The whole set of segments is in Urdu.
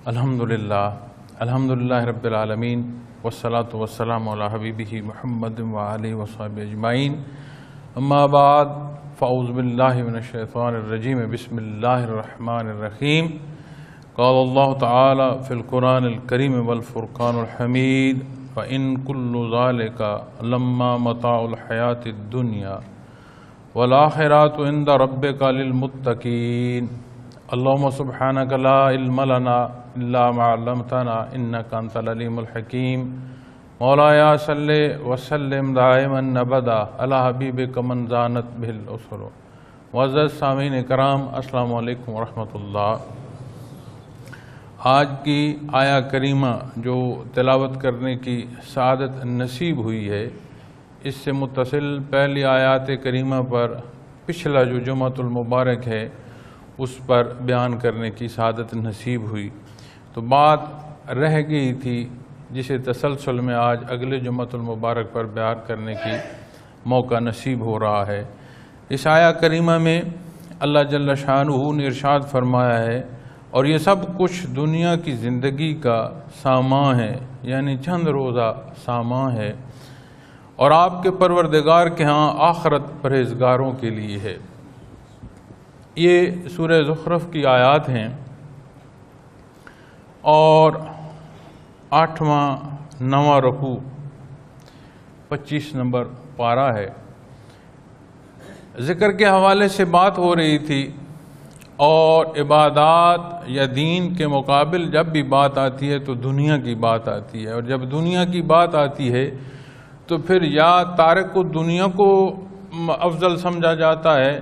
الحمدللہ رب العالمین والصلاة والسلام علی حبیبہ محمد وآلہ وصحبہ اجمعین اما بعد فاعوذ باللہ من الشیطان الرجیم بسم اللہ الرحمن الرحیم قال اللہ تعالی فی القرآن الکریم والفرقان الحمید فإن كل ذلك لما متاع الحیاة الدنیا والآخرات عند ربک للمتقین اللہم سبحانک لا علم لنا الا ما علمتنا انک انت العلیم الحکیم مولایا صلی وسلم دائما ابدا علی حبیبک من زانت بہ الاسر۔ معزز سامعین کرام، السلام علیکم ورحمۃ اللہ۔ آج کی آیا کریمہ جو تلاوت کرنے کی سعادت نصیب ہوئی ہے، اس سے متصل پہلی آیات کریمہ پر پچھلا جو جمعۃ المبارک ہے اس پر بیان کرنے کی سعادت نصیب ہوئی، تو بات رہ گئی تھی جسے تسلسل میں آج اگلے جمعۃ المبارک پر بیان کرنے کی موقع نصیب ہو رہا ہے۔ اس آیا کریمہ میں اللہ جل شانہ نے ارشاد فرمایا ہے، اور یہ سب کچھ دنیا کی زندگی کا سامان ہے، یعنی چند روزہ سامان ہے، اور آپ کے پروردگار کے ہاں آخرت پرہیزگاروں کے لیے ہے۔ یہ سورہ زخرف کی آیات ہیں اور 8واں 9واں رکوع 25 نمبر پارہ ہے۔ ذکر کے حوالے سے بات ہو رہی تھی، اور عبادات یا دین کے مقابل جب بھی بات آتی ہے تو دنیا کی بات آتی ہے، اور جب دنیا کی بات آتی ہے تو پھر یا تارک دنیا کو افضل سمجھا جاتا ہے،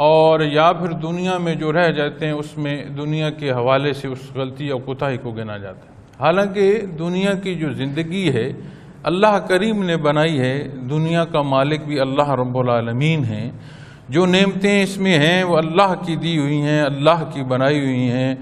اور یا پھر دنیا میں جو رہ جاتے ہیں اس میں دنیا کے حوالے سے اس غلطی اور کوتاہی کو گنا جاتا ہے۔ حالانکہ دنیا کی جو زندگی ہے اللہ کریم نے بنائی ہے، دنیا کا مالک بھی اللہ رب العالمین ہیں، جو نعمتیں اس میں ہیں وہ اللہ کی دی ہوئی ہیں، اللہ کی بنائی ہوئی ہیں۔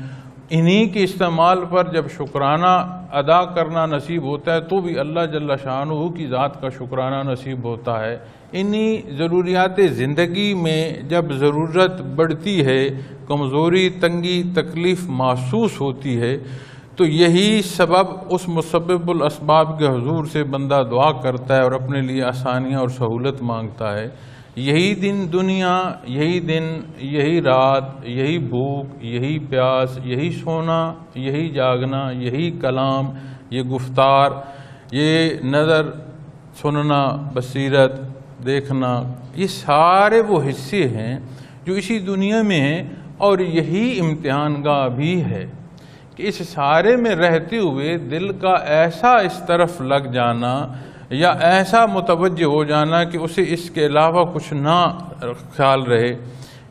انہی کے استعمال پر جب شکرانہ ادا کرنا نصیب ہوتا ہے تو بھی اللہ جل شانہ کی ذات کا شکرانہ نصیب ہوتا ہے۔ انہی ضروریات زندگی میں جب ضرورت بڑھتی ہے، کمزوری، تنگی، تکلیف محسوس ہوتی ہے، تو یہی سبب اس مسبب الاسباب کے حضور سے بندہ دعا کرتا ہے اور اپنے لیے آسانیاں اور سہولت مانگتا ہے۔ یہی دن دنیا، یہی دن، یہی رات، یہی بھوک، یہی پیاس، یہی سونا، یہی جاگنا، یہی کلام، یہ گفتار، یہ نظر، سننا، بصیرت، دیکھنا، یہ سارے وہ حصے ہیں جو اسی دنیا میں ہیں، اور یہی امتحان گاہ بھی ہے کہ اس سارے میں رہتے ہوئے دل کا ایسا اس طرف لگ جانا یا ایسا متوجہ ہو جانا کہ اسے اس کے علاوہ کچھ نہ خیال رہے،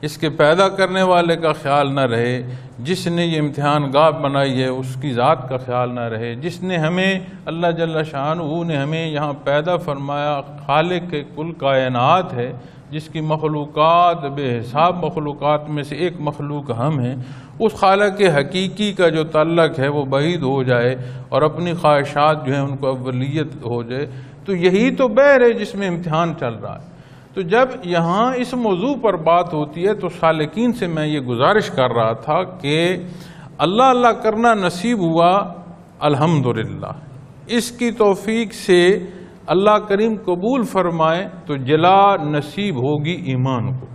اس کے پیدا کرنے والے کا خیال نہ رہے، جس نے یہ امتحان گاہ بنائی ہے اس کی ذات کا خیال نہ رہے، جس نے ہمیں اللہ جل شانہ نے ہمیں یہاں پیدا فرمایا، خالق کل کائنات ہے، جس کی مخلوقات بے حساب مخلوقات میں سے ایک مخلوق ہم ہیں، اس خالق حقیقی کا جو تعلق ہے وہ بعید ہو جائے اور اپنی خواہشات جو ہیں ان کو اولیت ہو جائے، تو یہی تو بحر ہے جس میں امتحان چل رہا ہے۔ تو جب یہاں اس موضوع پر بات ہوتی ہے تو سالکین سے میں یہ گزارش کر رہا تھا کہ اللہ اللہ کرنا نصیب ہوا، الحمدللہ، اس کی توفیق سے اللہ کریم قبول فرمائے تو جلا نصیب ہوگی ایمان کو۔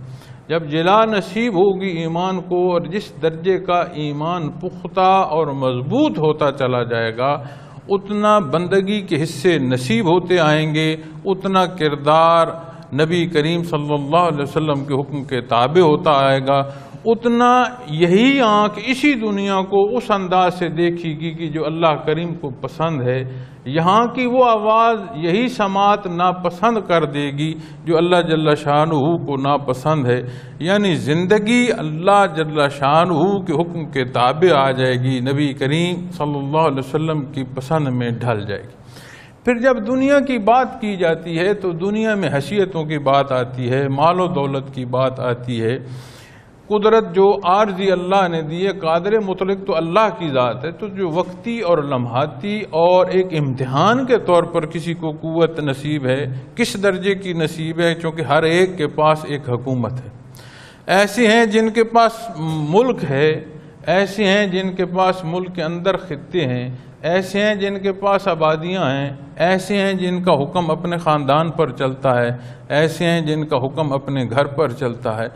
جب جلا نصیب ہوگی ایمان کو، اور جس درجے کا ایمان پختہ اور مضبوط ہوتا چلا جائے گا، اتنا بندگی کے حصے نصیب ہوتے آئیں گے، اتنا کردار نبی کریم صلی اللہ علیہ وسلم کے حکم کے تابع ہوتا آئے گا، اتنا یہی آنکھ اسی دنیا کو اس انداز سے دیکھے گی کہ جو اللہ کریم کو پسند ہے، یہاں کی وہ آواز یہی سماعت ناپسند کر دے گی جو اللہ جل شانہ کو ناپسند ہے، یعنی زندگی اللہ جل شانہ کے حکم کے تابع آ جائے گی، نبی کریم صلی اللہ علیہ وسلم کی پسند میں ڈھل جائے گی۔ پھر جب دنیا کی بات کی جاتی ہے تو دنیا میں حیثیتوں کی بات آتی ہے، مال و دولت کی بات آتی ہے، قدرت جو عارضی اللہ نے دی ہے، قادر مطلق تو اللہ کی ذات ہے، تو جو وقتی اور لمحاتی اور ایک امتحان کے طور پر کسی کو قوت نصیب ہے، کس درجے کی نصیب ہے، چونکہ ہر ایک کے پاس ایک حکومت ہے۔ ایسے ہیں جن کے پاس ملک ہے، ایسے ہیں جن کے پاس ملک کے اندر خطے ہیں، ایسے ہیں جن کے پاس آبادیاں ہیں، ایسے ہیں جن کا حکم اپنے خاندان پر چلتا ہے، ایسے ہیں جن کا حکم اپنے گھر پر چلتا ہے۔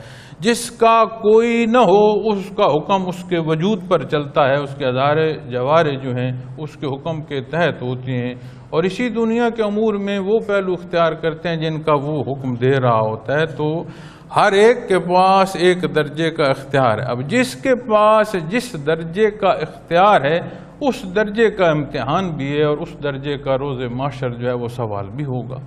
جس کا کوئی نہ ہو اس کا حکم اس کے وجود پر چلتا ہے، اس کے ادارے جوارے جو ہیں اس کے حکم کے تحت ہوتے ہیں، اور اسی دنیا کے امور میں وہ پہلو اختیار کرتے ہیں جن کا وہ حکم دے رہا ہوتا ہے۔ تو ہر ایک کے پاس ایک درجے کا اختیار ہے۔ اب جس کے پاس جس درجے کا اختیار ہے اس درجے کا امتحان بھی ہے، اور اس درجے کا روز محشر جو ہے وہ سوال بھی ہوگا۔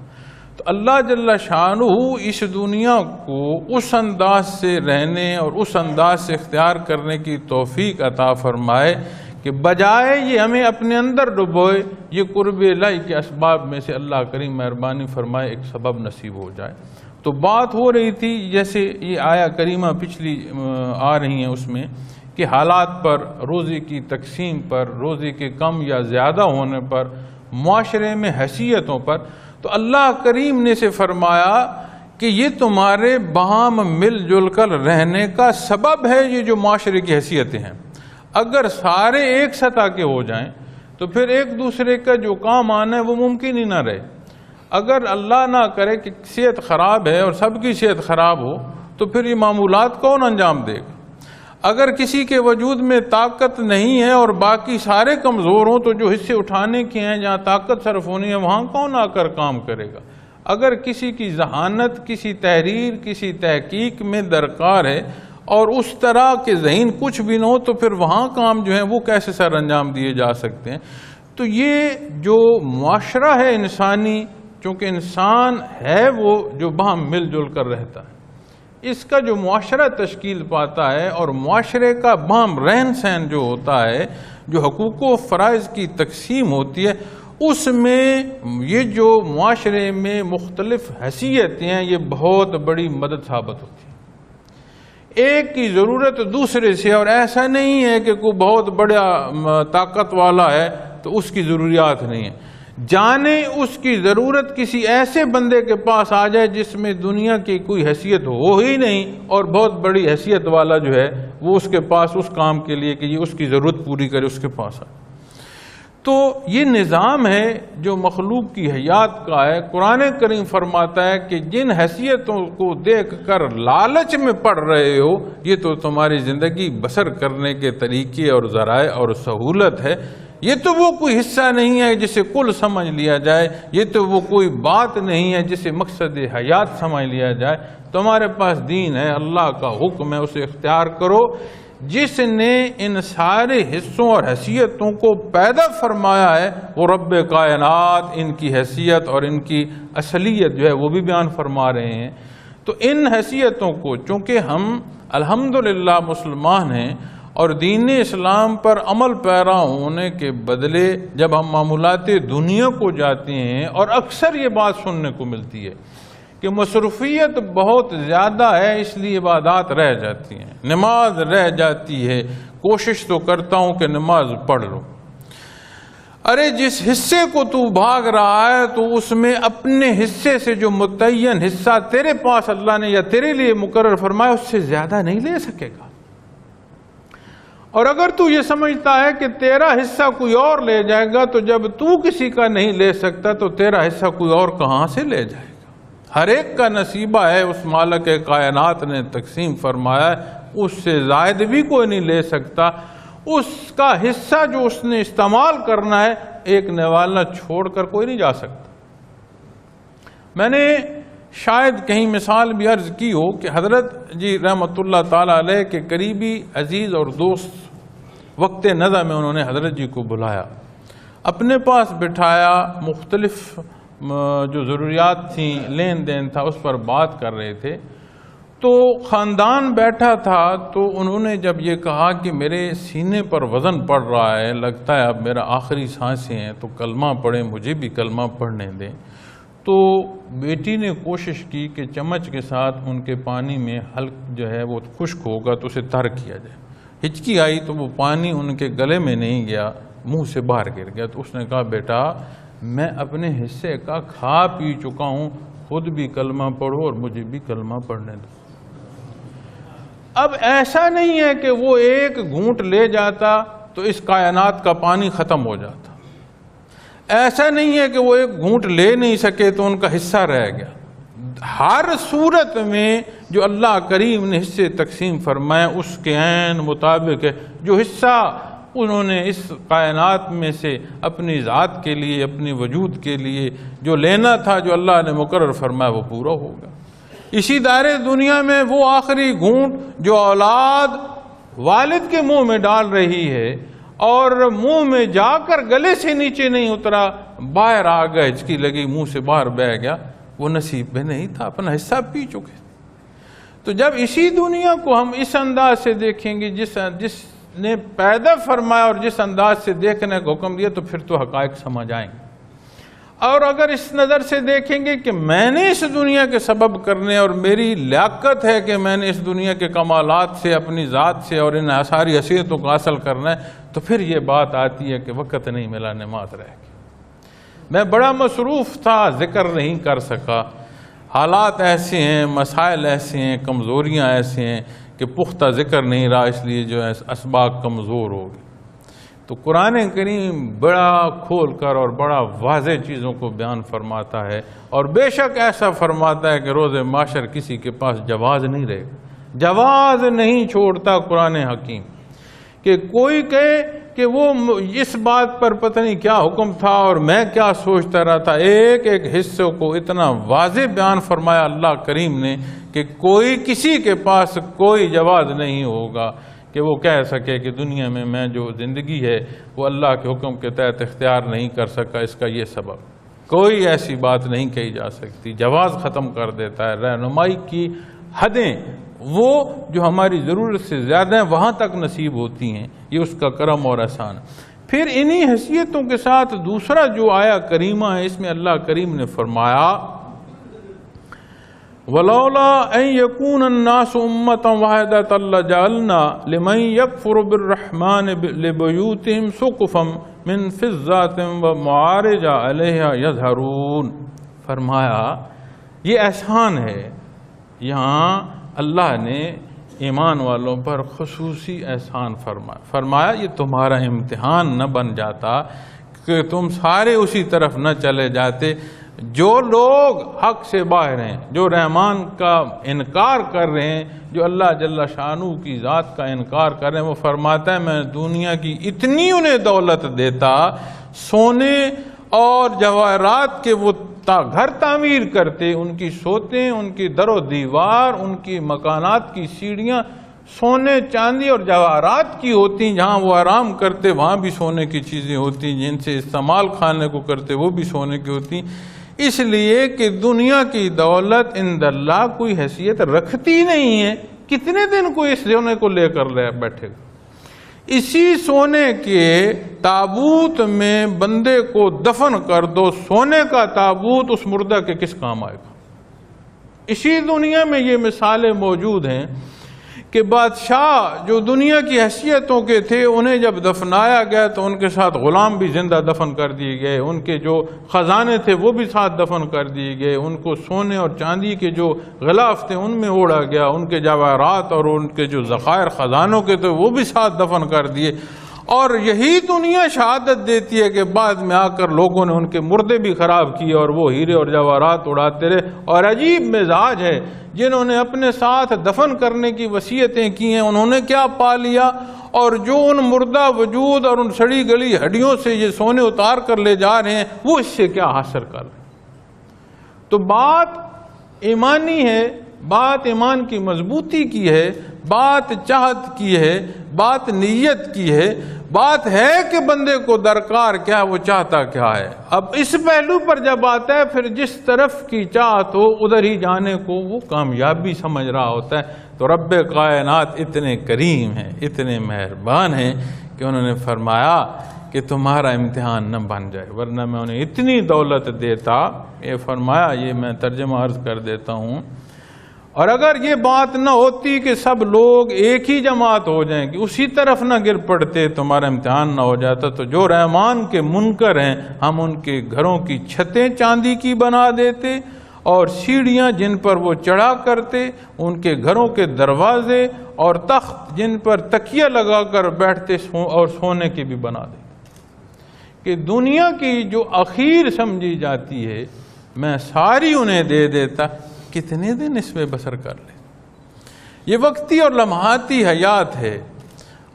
تو اللہ جل شانہ اس دنیا کو اس انداز سے رہنے اور اس انداز سے اختیار کرنے کی توفیق عطا فرمائے کہ بجائے یہ ہمیں اپنے اندر ڈبوئے، یہ قرب الہی کے اسباب میں سے اللہ کریم مہربانی فرمائے ایک سبب نصیب ہو جائے۔ تو بات ہو رہی تھی جیسے یہ آیا کریمہ پچھلی آ رہی ہیں اس میں کہ حالات پر، روزی کی تقسیم پر، روزی کے کم یا زیادہ ہونے پر، معاشرے میں حیثیتوں پر، تو اللہ کریم نے سے فرمایا کہ یہ تمہارے باہم مل جل کر رہنے کا سبب ہے یہ جو معاشرے کی حیثیتیں ہیں۔ اگر سارے ایک سطح کے ہو جائیں تو پھر ایک دوسرے کا جو کام آنا ہے وہ ممکن ہی نہ رہے۔ اگر اللہ نہ کرے کہ صحت خراب ہے اور سب کی صحت خراب ہو تو پھر یہ معمولات کون انجام دے گا؟ اگر کسی کے وجود میں طاقت نہیں ہے اور باقی سارے کمزور ہوں تو جو حصے اٹھانے کے ہیں جہاں طاقت صرف ہونی ہے وہاں کون آ کر کام کرے گا؟ اگر کسی کی ذہانت، کسی تحریر، کسی تحقیق میں درکار ہے اور اس طرح کے ذہین کچھ بھی نہ ہو تو پھر وہاں کام جو ہیں وہ کیسے سر انجام دیے جا سکتے ہیں؟ تو یہ جو معاشرہ ہے انسانی، چونکہ انسان ہے وہ جو باہم مل جل کر رہتا ہے، اس کا جو معاشرہ تشکیل پاتا ہے اور معاشرے کا باہم رہن سہن جو ہوتا ہے، جو حقوق و فرائض کی تقسیم ہوتی ہے، اس میں یہ جو معاشرے میں مختلف حیثیتیں ہیں یہ بہت بڑی مدد ثابت ہوتی ہے۔ ایک کی ضرورت دوسرے سے، اور ایسا نہیں ہے کہ کوئی بہت بڑا طاقت والا ہے تو اس کی ضروریات نہیں ہے۔ جانے اس کی ضرورت کسی ایسے بندے کے پاس آ جائے جس میں دنیا کی کوئی حیثیت ہو ہی نہیں اور بہت بڑی حیثیت والا جو ہے وہ اس کے پاس اس کام کے لیے کہ یہ اس کی ضرورت پوری کرے اس کے پاس آئے۔ تو یہ نظام ہے جو مخلوق کی حیات کا ہے۔ قرآن کریم فرماتا ہے کہ جن حیثیتوں کو دیکھ کر لالچ میں پڑ رہے ہو یہ تو تمہاری زندگی بسر کرنے کے طریقے اور ذرائع اور سہولت ہے، یہ تو وہ کوئی حصہ نہیں ہے جسے کل سمجھ لیا جائے، یہ تو وہ کوئی بات نہیں ہے جسے مقصد حیات سمجھ لیا جائے۔ تمہارے پاس دین ہے، اللہ کا حکم ہے، اسے اختیار کرو۔ جس نے ان سارے حصوں اور حیثیتوں کو پیدا فرمایا ہے وہ رب کائنات ان کی حیثیت اور ان کی اصلیت جو ہے وہ بھی بیان فرما رہے ہیں۔ تو ان حیثیتوں کو چونکہ ہم الحمدللہ مسلمان ہیں اور دین اسلام پر عمل پیرا ہونے کے بدلے جب ہم معمولات دنیا کو جاتے ہیں اور اکثر یہ بات سننے کو ملتی ہے کہ مصروفیت بہت زیادہ ہے اس لیے عبادات رہ جاتی ہیں، نماز رہ جاتی ہے، کوشش تو کرتا ہوں کہ نماز پڑھ لو۔ ارے جس حصے کو تو بھاگ رہا ہے تو اس میں اپنے حصے سے جو متعین حصہ تیرے پاس اللہ نے یا تیرے لیے مقرر فرمایا اس سے زیادہ نہیں لے سکے گا۔ اور اگر تو یہ سمجھتا ہے کہ تیرا حصہ کوئی اور لے جائے گا تو جب تو کسی کا نہیں لے سکتا تو تیرا حصہ کوئی اور کہاں سے لے جائے گا؟ ہر ایک کا نصیبہ ہے، اس مالک کائنات نے تقسیم فرمایا ہے، اس سے زائد بھی کوئی نہیں لے سکتا۔ اس کا حصہ جو اس نے استعمال کرنا ہے ایک نوالا چھوڑ کر کوئی نہیں جا سکتا۔ میں نے شاید کہیں مثال بھی عرض کی ہو کہ حضرت جی رحمت اللہ تعالیٰ علیہ کے قریبی عزیز اور دوست وقت نزع میں انہوں نے حضرت جی کو بلایا، اپنے پاس بٹھایا، مختلف جو ضروریات تھیں، لین دین تھا، اس پر بات کر رہے تھے۔ تو خاندان بیٹھا تھا تو انہوں نے جب یہ کہا کہ میرے سینے پر وزن پڑ رہا ہے، لگتا ہے اب میرا آخری سانسیں ہیں تو کلمہ پڑھیں، مجھے بھی کلمہ پڑھنے دیں۔ تو بیٹی نے کوشش کی کہ چمچ کے ساتھ ان کے پانی میں حلق جو ہے وہ خشک ہوگا تو اسے تر کیا جائے۔ ہچکی آئی تو وہ پانی ان کے گلے میں نہیں گیا، منہ سے باہر گر گیا۔ تو اس نے کہا بیٹا میں اپنے حصے کا کھا پی چکا ہوں، خود بھی کلمہ پڑھو اور مجھے بھی کلمہ پڑھنے دو۔ اب ایسا نہیں ہے کہ وہ ایک گھونٹ لے جاتا تو اس کائنات کا پانی ختم ہو جاتا، ایسا نہیں ہے کہ وہ ایک گھونٹ لے نہیں سکے تو ان کا حصہ رہ گیا۔ ہر صورت میں جو اللہ کریم نے حصے تقسیم فرمائے اس کے عین مطابق ہے، جو حصہ انہوں نے اس کائنات میں سے اپنی ذات کے لیے، اپنی وجود کے لیے جو لینا تھا، جو اللہ نے مقرر فرمایا، وہ پورا ہوگا۔ اسی دائرے دنیا میں وہ آخری گھونٹ جو اولاد والد کے منہ میں ڈال رہی ہے اور منہ میں جا کر گلے سے نیچے نہیں اترا، باہر آ گیا، ہچکی لگی، منہ سے باہر بہ گیا، وہ نصیب میں نہیں تھا، اپنا حصہ پی چکے۔ تو جب اسی دنیا کو ہم اس انداز سے دیکھیں گے، جس نے پیدا فرمایا اور جس انداز سے دیکھنے کا حکم دیا، تو پھر تو حقائق سمجھ آئیں گے۔ اور اگر اس نظر سے دیکھیں گے کہ میں نے اس دنیا کے سبب کرنے اور میری لیاقت ہے کہ میں نے اس دنیا کے کمالات سے، اپنی ذات سے اور ان ساری حیثیتوں کو حاصل کرنا ہے، تو پھر یہ بات آتی ہے کہ وقت نہیں ملا، نماز رہ گئی، میں بڑا مصروف تھا، ذکر نہیں کر سکا، حالات ایسے ہیں، مسائل ایسے ہیں، کمزوریاں ایسے ہیں کہ پختہ ذکر نہیں رہا، اس لیے جو ہے اسباق کمزور ہو گئے۔ تو قرآن کریم بڑا کھول کر اور بڑا واضح چیزوں کو بیان فرماتا ہے، اور بے شک ایسا فرماتا ہے کہ روز معاشر کسی کے پاس جواز نہیں رہے گا، جواز نہیں چھوڑتا قرآن حکیم، کہ کوئی کہے کہ وہ اس بات پر پتہ نہیں کیا حکم تھا اور میں کیا سوچتا رہا تھا۔ ایک ایک حصوں کو اتنا واضح بیان فرمایا اللہ کریم نے کہ کوئی کسی کے پاس کوئی جواز نہیں ہوگا کہ وہ کہہ سکے کہ دنیا میں جو زندگی ہے وہ اللہ کے حکم کے تحت اختیار نہیں کر سکا، اس کا یہ سبب، کوئی ایسی بات نہیں کہی جا سکتی۔ جواز ختم کر دیتا ہے، رہنمائی کی حدیں وہ جو ہماری ضرورت سے زیادہ ہیں وہاں تک نصیب ہوتی ہیں، یہ اس کا کرم اور احسان۔ پھر انہی حیثیتوں کے ساتھ دوسرا جو آیا کریمہ ہے، اس میں اللہ کریم نے فرمایا وَلَوْلَا أَن يَكُونَ النَّاسُ أُمَّةً وَاحِدَةً لَجَعَلْنَا لِمَن يَكْفُرُ بِالرَّحْمَنِ لِبُيُوتِهِمْ سُقُفًا مِّن فِضَّةٍ وَمَعَارِجَ عَلَيْهَا يَظْهَرُونَ۔ فرمایا یہ احسان ہے، یہاں اللہ نے ایمان والوں پر خصوصی احسان فرمایا یہ تمہارا امتحان نہ بن جاتا کہ تم سارے اسی طرف نہ چلے جاتے۔ جو لوگ حق سے باہر ہیں، جو رحمان کا انکار کر رہے ہیں، جو اللہ جل شانہ کی ذات کا انکار کر رہے ہیں، وہ فرماتا ہے میں دنیا کی اتنی انہیں دولت دیتا، سونے اور جواہرات کے وہ گھر تعمیر کرتے، ان کی سوتیں، ان کی در و دیوار، ان کی مکانات کی سیڑھیاں سونے چاندی اور جواہرات کی ہوتی، جہاں وہ آرام کرتے وہاں بھی سونے کی چیزیں ہوتی، جن سے استعمال کھانے کو کرتے وہ بھی سونے کی ہوتی، اس لیے کہ دنیا کی دولت عند اللہ کوئی حیثیت رکھتی نہیں ہے۔ کتنے دن کوئی اس سونے کو لے کر بیٹھے گا؟ اسی سونے کے تابوت میں بندے کو دفن کر دو، سونے کا تابوت اس مردہ کے کس کام آئے گا؟ اسی دنیا میں یہ مثالیں موجود ہیں کہ بادشاہ جو دنیا کی حیثیتوں کے تھے، انہیں جب دفنایا گیا تو ان کے ساتھ غلام بھی زندہ دفن کر دیے گئے، ان کے جو خزانے تھے وہ بھی ساتھ دفن کر دیے گئے، ان کو سونے اور چاندی کے جو غلاف تھے ان میں اوڑا گیا، ان کے جواہرات اور ان کے جو ذخائر خزانوں کے تھے وہ بھی ساتھ دفن کر دیے۔ اور یہی دنیا شہادت دیتی ہے کہ بعد میں آ کر لوگوں نے ان کے مردے بھی خراب کیے اور وہ ہیرے اور جواہرات اڑاتے رہے۔ اور عجیب مزاج ہے، جنہوں نے اپنے ساتھ دفن کرنے کی وصیتیں کی ہیں انہوں نے کیا پا لیا، اور جو ان مردہ وجود اور ان سڑی گلی ہڈیوں سے یہ سونے اتار کر لے جا رہے ہیں وہ اس سے کیا حاصل کر رہے ہیں۔ تو بات ایمانی ہے، بات ایمان کی مضبوطی کی ہے، بات چاہت کی ہے، بات نیت کی ہے، بات ہے کہ بندے کو درکار کیا، وہ چاہتا کیا ہے۔ اب اس پہلو پر جب آتا ہے پھر جس طرف کی چاہت ہو ادھر ہی جانے کو وہ کامیابی سمجھ رہا ہوتا ہے۔ تو رب کائنات اتنے کریم ہیں، اتنے مہربان ہیں کہ انہوں نے فرمایا کہ تمہارا امتحان نہ بن جائے، ورنہ میں انہیں اتنی دولت دیتا۔ یہ فرمایا، یہ میں ترجمہ عرض کر دیتا ہوں، اور اگر یہ بات نہ ہوتی کہ سب لوگ ایک ہی جماعت ہو جائیں کہ اسی طرف نہ گر پڑتے، تمہارا امتحان نہ ہو جاتا، تو جو رحمان کے منکر ہیں ہم ان کے گھروں کی چھتیں چاندی کی بنا دیتے اور سیڑھیاں جن پر وہ چڑھا کرتے، ان کے گھروں کے دروازے اور تخت جن پر تکیہ لگا کر بیٹھتے اور سونے کے بھی بنا دیتے۔ کہ دنیا کی جو اخیر سمجھی جاتی ہے میں ساری انہیں دے دیتا، کتنے دن اس میں بسر کر لے۔ یہ وقتی اور لمحاتی حیات ہے۔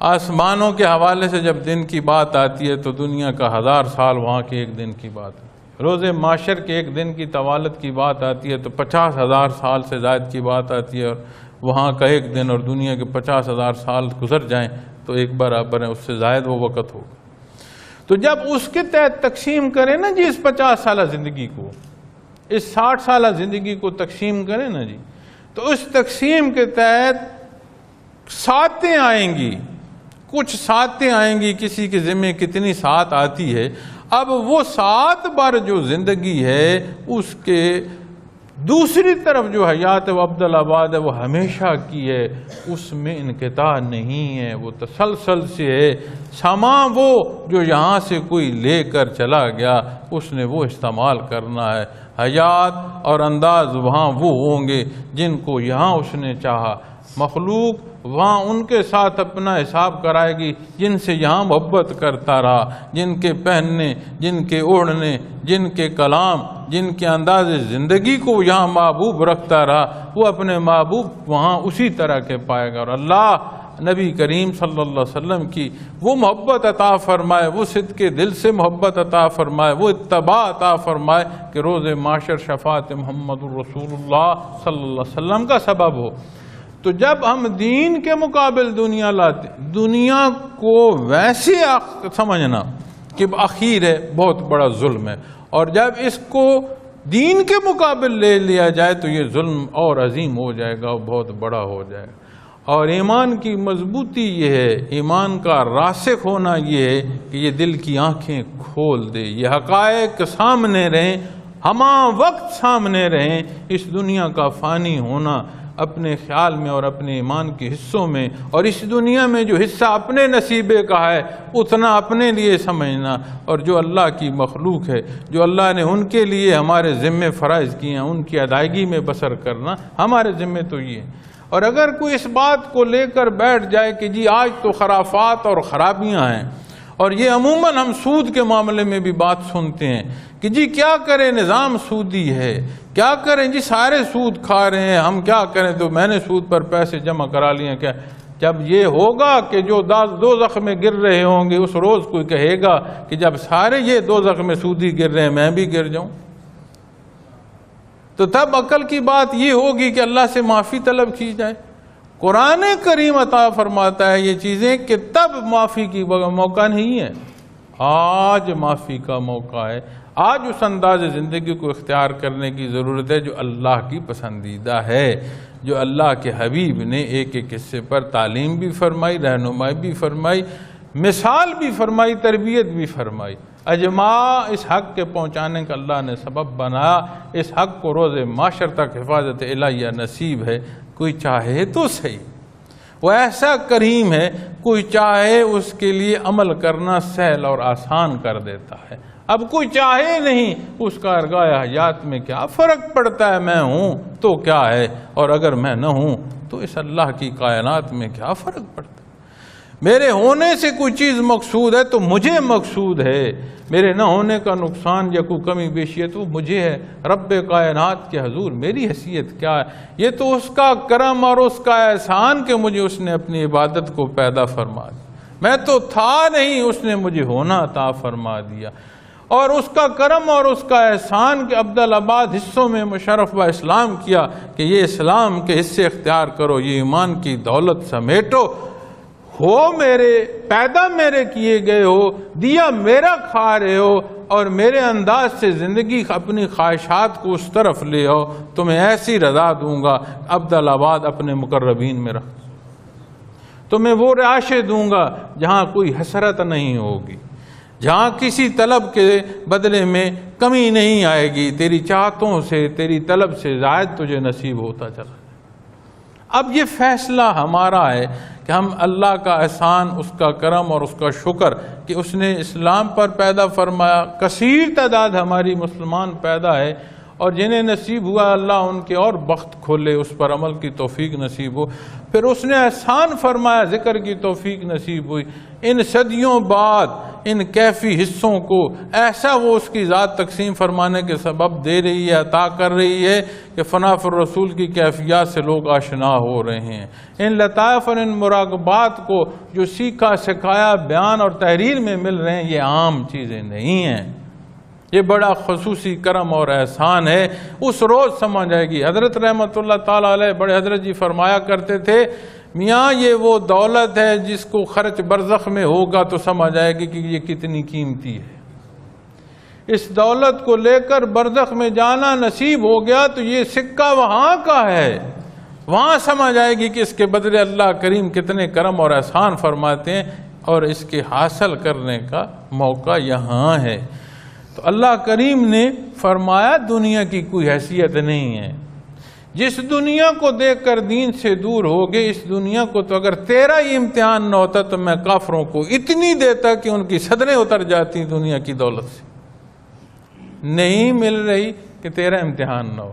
آسمانوں کے حوالے سے جب دن کی بات آتی ہے تو دنیا کا 1000 سال وہاں کے ایک دن کی بات ہے۔ روز معاشر کے ایک دن کی طوالت کی بات آتی ہے تو 50,000 سال سے زائد کی بات آتی ہے، اور وہاں کا ایک دن اور دنیا کے 50,000 سال گزر جائیں تو ایک برابر ہے، اس سے زائد وہ وقت ہوگا۔ تو جب اس کے تحت تقسیم کریں نا جی، اس 50 سالہ زندگی کو، اس 60 سالہ زندگی کو تقسیم کریں نا جی، تو اس تقسیم کے تحت ساتیں آئیں گی، کچھ ساتیں آئیں گی، کسی کے ذمہ کتنی سات آتی ہے۔ اب وہ 7 بار جو زندگی ہے اس کے دوسری طرف جو حیات ہے وہ عبدالآباد ہے، وہ ہمیشہ کی ہے، اس میں انقطاع نہیں ہے، وہ تسلسل سے ہے۔ سامان وہ جو یہاں سے کوئی لے کر چلا گیا اس نے وہ استعمال کرنا ہے۔ حیات اور انداز وہاں وہ ہوں گے جن کو یہاں اس نے چاہا۔ مخلوق وہاں ان کے ساتھ اپنا حساب کرائے گی جن سے یہاں محبت کرتا رہا، جن کے پہننے، جن کے اوڑھنے، جن کے کلام، جن کے انداز زندگی کو یہاں محبوب رکھتا رہا، وہ اپنے محبوب وہاں اسی طرح کے پائے گا۔ اور اللہ نبی کریم صلی اللہ علیہ وسلم کی وہ محبت عطا فرمائے، وہ صدق دل سے محبت عطا فرمائے، وہ اتباع عطا فرمائے کہ روز معاشر شفاعت محمد الرسول اللہ صلی اللہ علیہ وسلم کا سبب ہو۔ تو جب ہم دین کے مقابل دنیا لاتے، دنیا کو ویسے سمجھنا کہ اخیر ہے، بہت بڑا ظلم ہے، اور جب اس کو دین کے مقابل لے لیا جائے تو یہ ظلم اور عظیم ہو جائے گا، بہت بڑا ہو جائے گا۔ اور ایمان کی مضبوطی یہ ہے، ایمان کا راسخ ہونا یہ ہے کہ یہ دل کی آنکھیں کھول دے، یہ حقائق سامنے رہیں، ہمہ وقت سامنے رہیں۔ اس دنیا کا فانی ہونا اپنے خیال میں اور اپنے ایمان کے حصوں میں، اور اس دنیا میں جو حصہ اپنے نصیبے کا ہے اتنا اپنے لیے سمجھنا، اور جو اللہ کی مخلوق ہے، جو اللہ نے ان کے لیے ہمارے ذمے فرائض کیے ہیں، ان کی ادائیگی میں بسر کرنا ہمارے ذمے تو یہ ہے۔ اور اگر کوئی اس بات کو لے کر بیٹھ جائے کہ جی آج تو خرافات اور خرابیاں ہیں، اور یہ عموماً ہم سود کے معاملے میں بھی بات سنتے ہیں کہ جی کیا کریں، نظام سودی ہے، کیا کریں جی سارے سود کھا رہے ہیں، ہم کیا کریں، تو میں نے سود پر پیسے جمع کرا لیے ہیں۔ کیا جب یہ ہوگا کہ جو دوزخ میں گر رہے ہوں گے، اس روز کوئی کہے گا کہ جب سارے یہ دوزخ میں سودی گر رہے ہیں میں بھی گر جاؤں؟ تو تب عقل کی بات یہ ہوگی کہ اللہ سے معافی طلب کی جائے۔ قرآن کریم عطا فرماتا ہے یہ چیزیں کہ تب معافی کی موقع نہیں ہے، آج معافی کا موقع ہے۔ آج اس انداز زندگی کو اختیار کرنے کی ضرورت ہے جو اللہ کی پسندیدہ ہے، جو اللہ کے حبیب نے ایک ایک حصے پر تعلیم بھی فرمائی، رہنمائی بھی فرمائی، مثال بھی فرمائی، تربیت بھی فرمائی۔ اجماع اس حق کے پہنچانے کا اللہ نے سبب بنایا، اس حق کو روز معاشر تک حفاظت الہیہ نصیب ہے۔ کوئی چاہے تو صحیح، وہ ایسا کریم ہے، کوئی چاہے اس کے لیے عمل کرنا سہل اور آسان کر دیتا ہے۔ اب کوئی چاہے نہیں، اس کا ارگائے حیات میں کیا فرق پڑتا ہے، میں ہوں تو کیا ہے، اور اگر میں نہ ہوں تو اس اللہ کی کائنات میں کیا فرق پڑتا ہے۔ میرے ہونے سے کوئی چیز مقصود ہے تو مجھے مقصود ہے، میرے نہ ہونے کا نقصان یا کوئی کمی بیشی ہے تو مجھے ہے۔ رب کائنات کے حضور میری حیثیت کیا ہے؟ یہ تو اس کا کرم اور اس کا احسان کہ مجھے اس نے اپنی عبادت کو پیدا فرما دیا، میں تو تھا نہیں، اس نے مجھے ہونا عطا فرما دیا۔ اور اس کا کرم اور اس کا احسان کہ عبدالآباد حصوں میں مشرف و اسلام کیا کہ یہ اسلام کے حصے اختیار کرو، یہ ایمان کی دولت سمیٹو، ہو میرے، پیدا میرے کیے گئے ہو، دیا میرا کھا رہے ہو، اور میرے انداز سے زندگی اپنی خواہشات کو اس طرف لے آؤ، تمہیں ایسی رضا دوں گا۔ عبدالآباد اپنے مقربین میں رکھ، تمہیں وہ رہائشیں دوں گا جہاں کوئی حسرت نہیں ہوگی، جہاں کسی طلب کے بدلے میں کمی نہیں آئے گی، تیری چاہتوں سے، تیری طلب سے زائد تجھے نصیب ہوتا چلا۔ اب یہ فیصلہ ہمارا ہے کہ ہم اللہ کا احسان، اس کا کرم اور اس کا شکر کہ اس نے اسلام پر پیدا فرمایا، کثیر تعداد ہماری مسلمان پیدا ہے، اور جنہیں نصیب ہوا اللہ ان کے اور بخت کھولے، اس پر عمل کی توفیق نصیب ہو۔ پھر اس نے احسان فرمایا، ذکر کی توفیق نصیب ہوئی۔ ان صدیوں بعد ان کیفی حصوں کو ایسا وہ اس کی ذات تقسیم فرمانے کے سبب دے رہی ہے، عطا کر رہی ہے کہ فناف الرسول کی کیفیات سے لوگ آشنا ہو رہے ہیں۔ ان لطائف اور ان مراقبات کو جو سیکھا سکھایا بیان اور تحریر میں مل رہے ہیں، یہ عام چیزیں نہیں ہیں، یہ بڑا خصوصی کرم اور احسان ہے۔ اس روز سمجھ آئے گی۔ حضرت رحمت اللہ تعالیٰ علیہ بڑے حضرت جی فرمایا کرتے تھے، میاں یہ وہ دولت ہے جس کو خرچ برزخ میں ہوگا تو سمجھ آئے گی کہ یہ کتنی قیمتی ہے۔ اس دولت کو لے کر برزخ میں جانا نصیب ہو گیا تو یہ سکہ وہاں کا ہے، وہاں سمجھ آئے گی کہ اس کے بدلے اللہ کریم کتنے کرم اور احسان فرماتے ہیں، اور اس کے حاصل کرنے کا موقع یہاں ہے۔ تو اللہ کریم نے فرمایا دنیا کی کوئی حیثیت نہیں ہے۔ جس دنیا کو دیکھ کر دین سے دور ہوگے، اس دنیا کو تو اگر تیرا ہی امتحان نہ ہوتا تو میں کافروں کو اتنی دیتا کہ ان کی صدریں اتر جاتی دنیا کی دولت سے۔ نہیں مل رہی کہ تیرا امتحان نہ ہو۔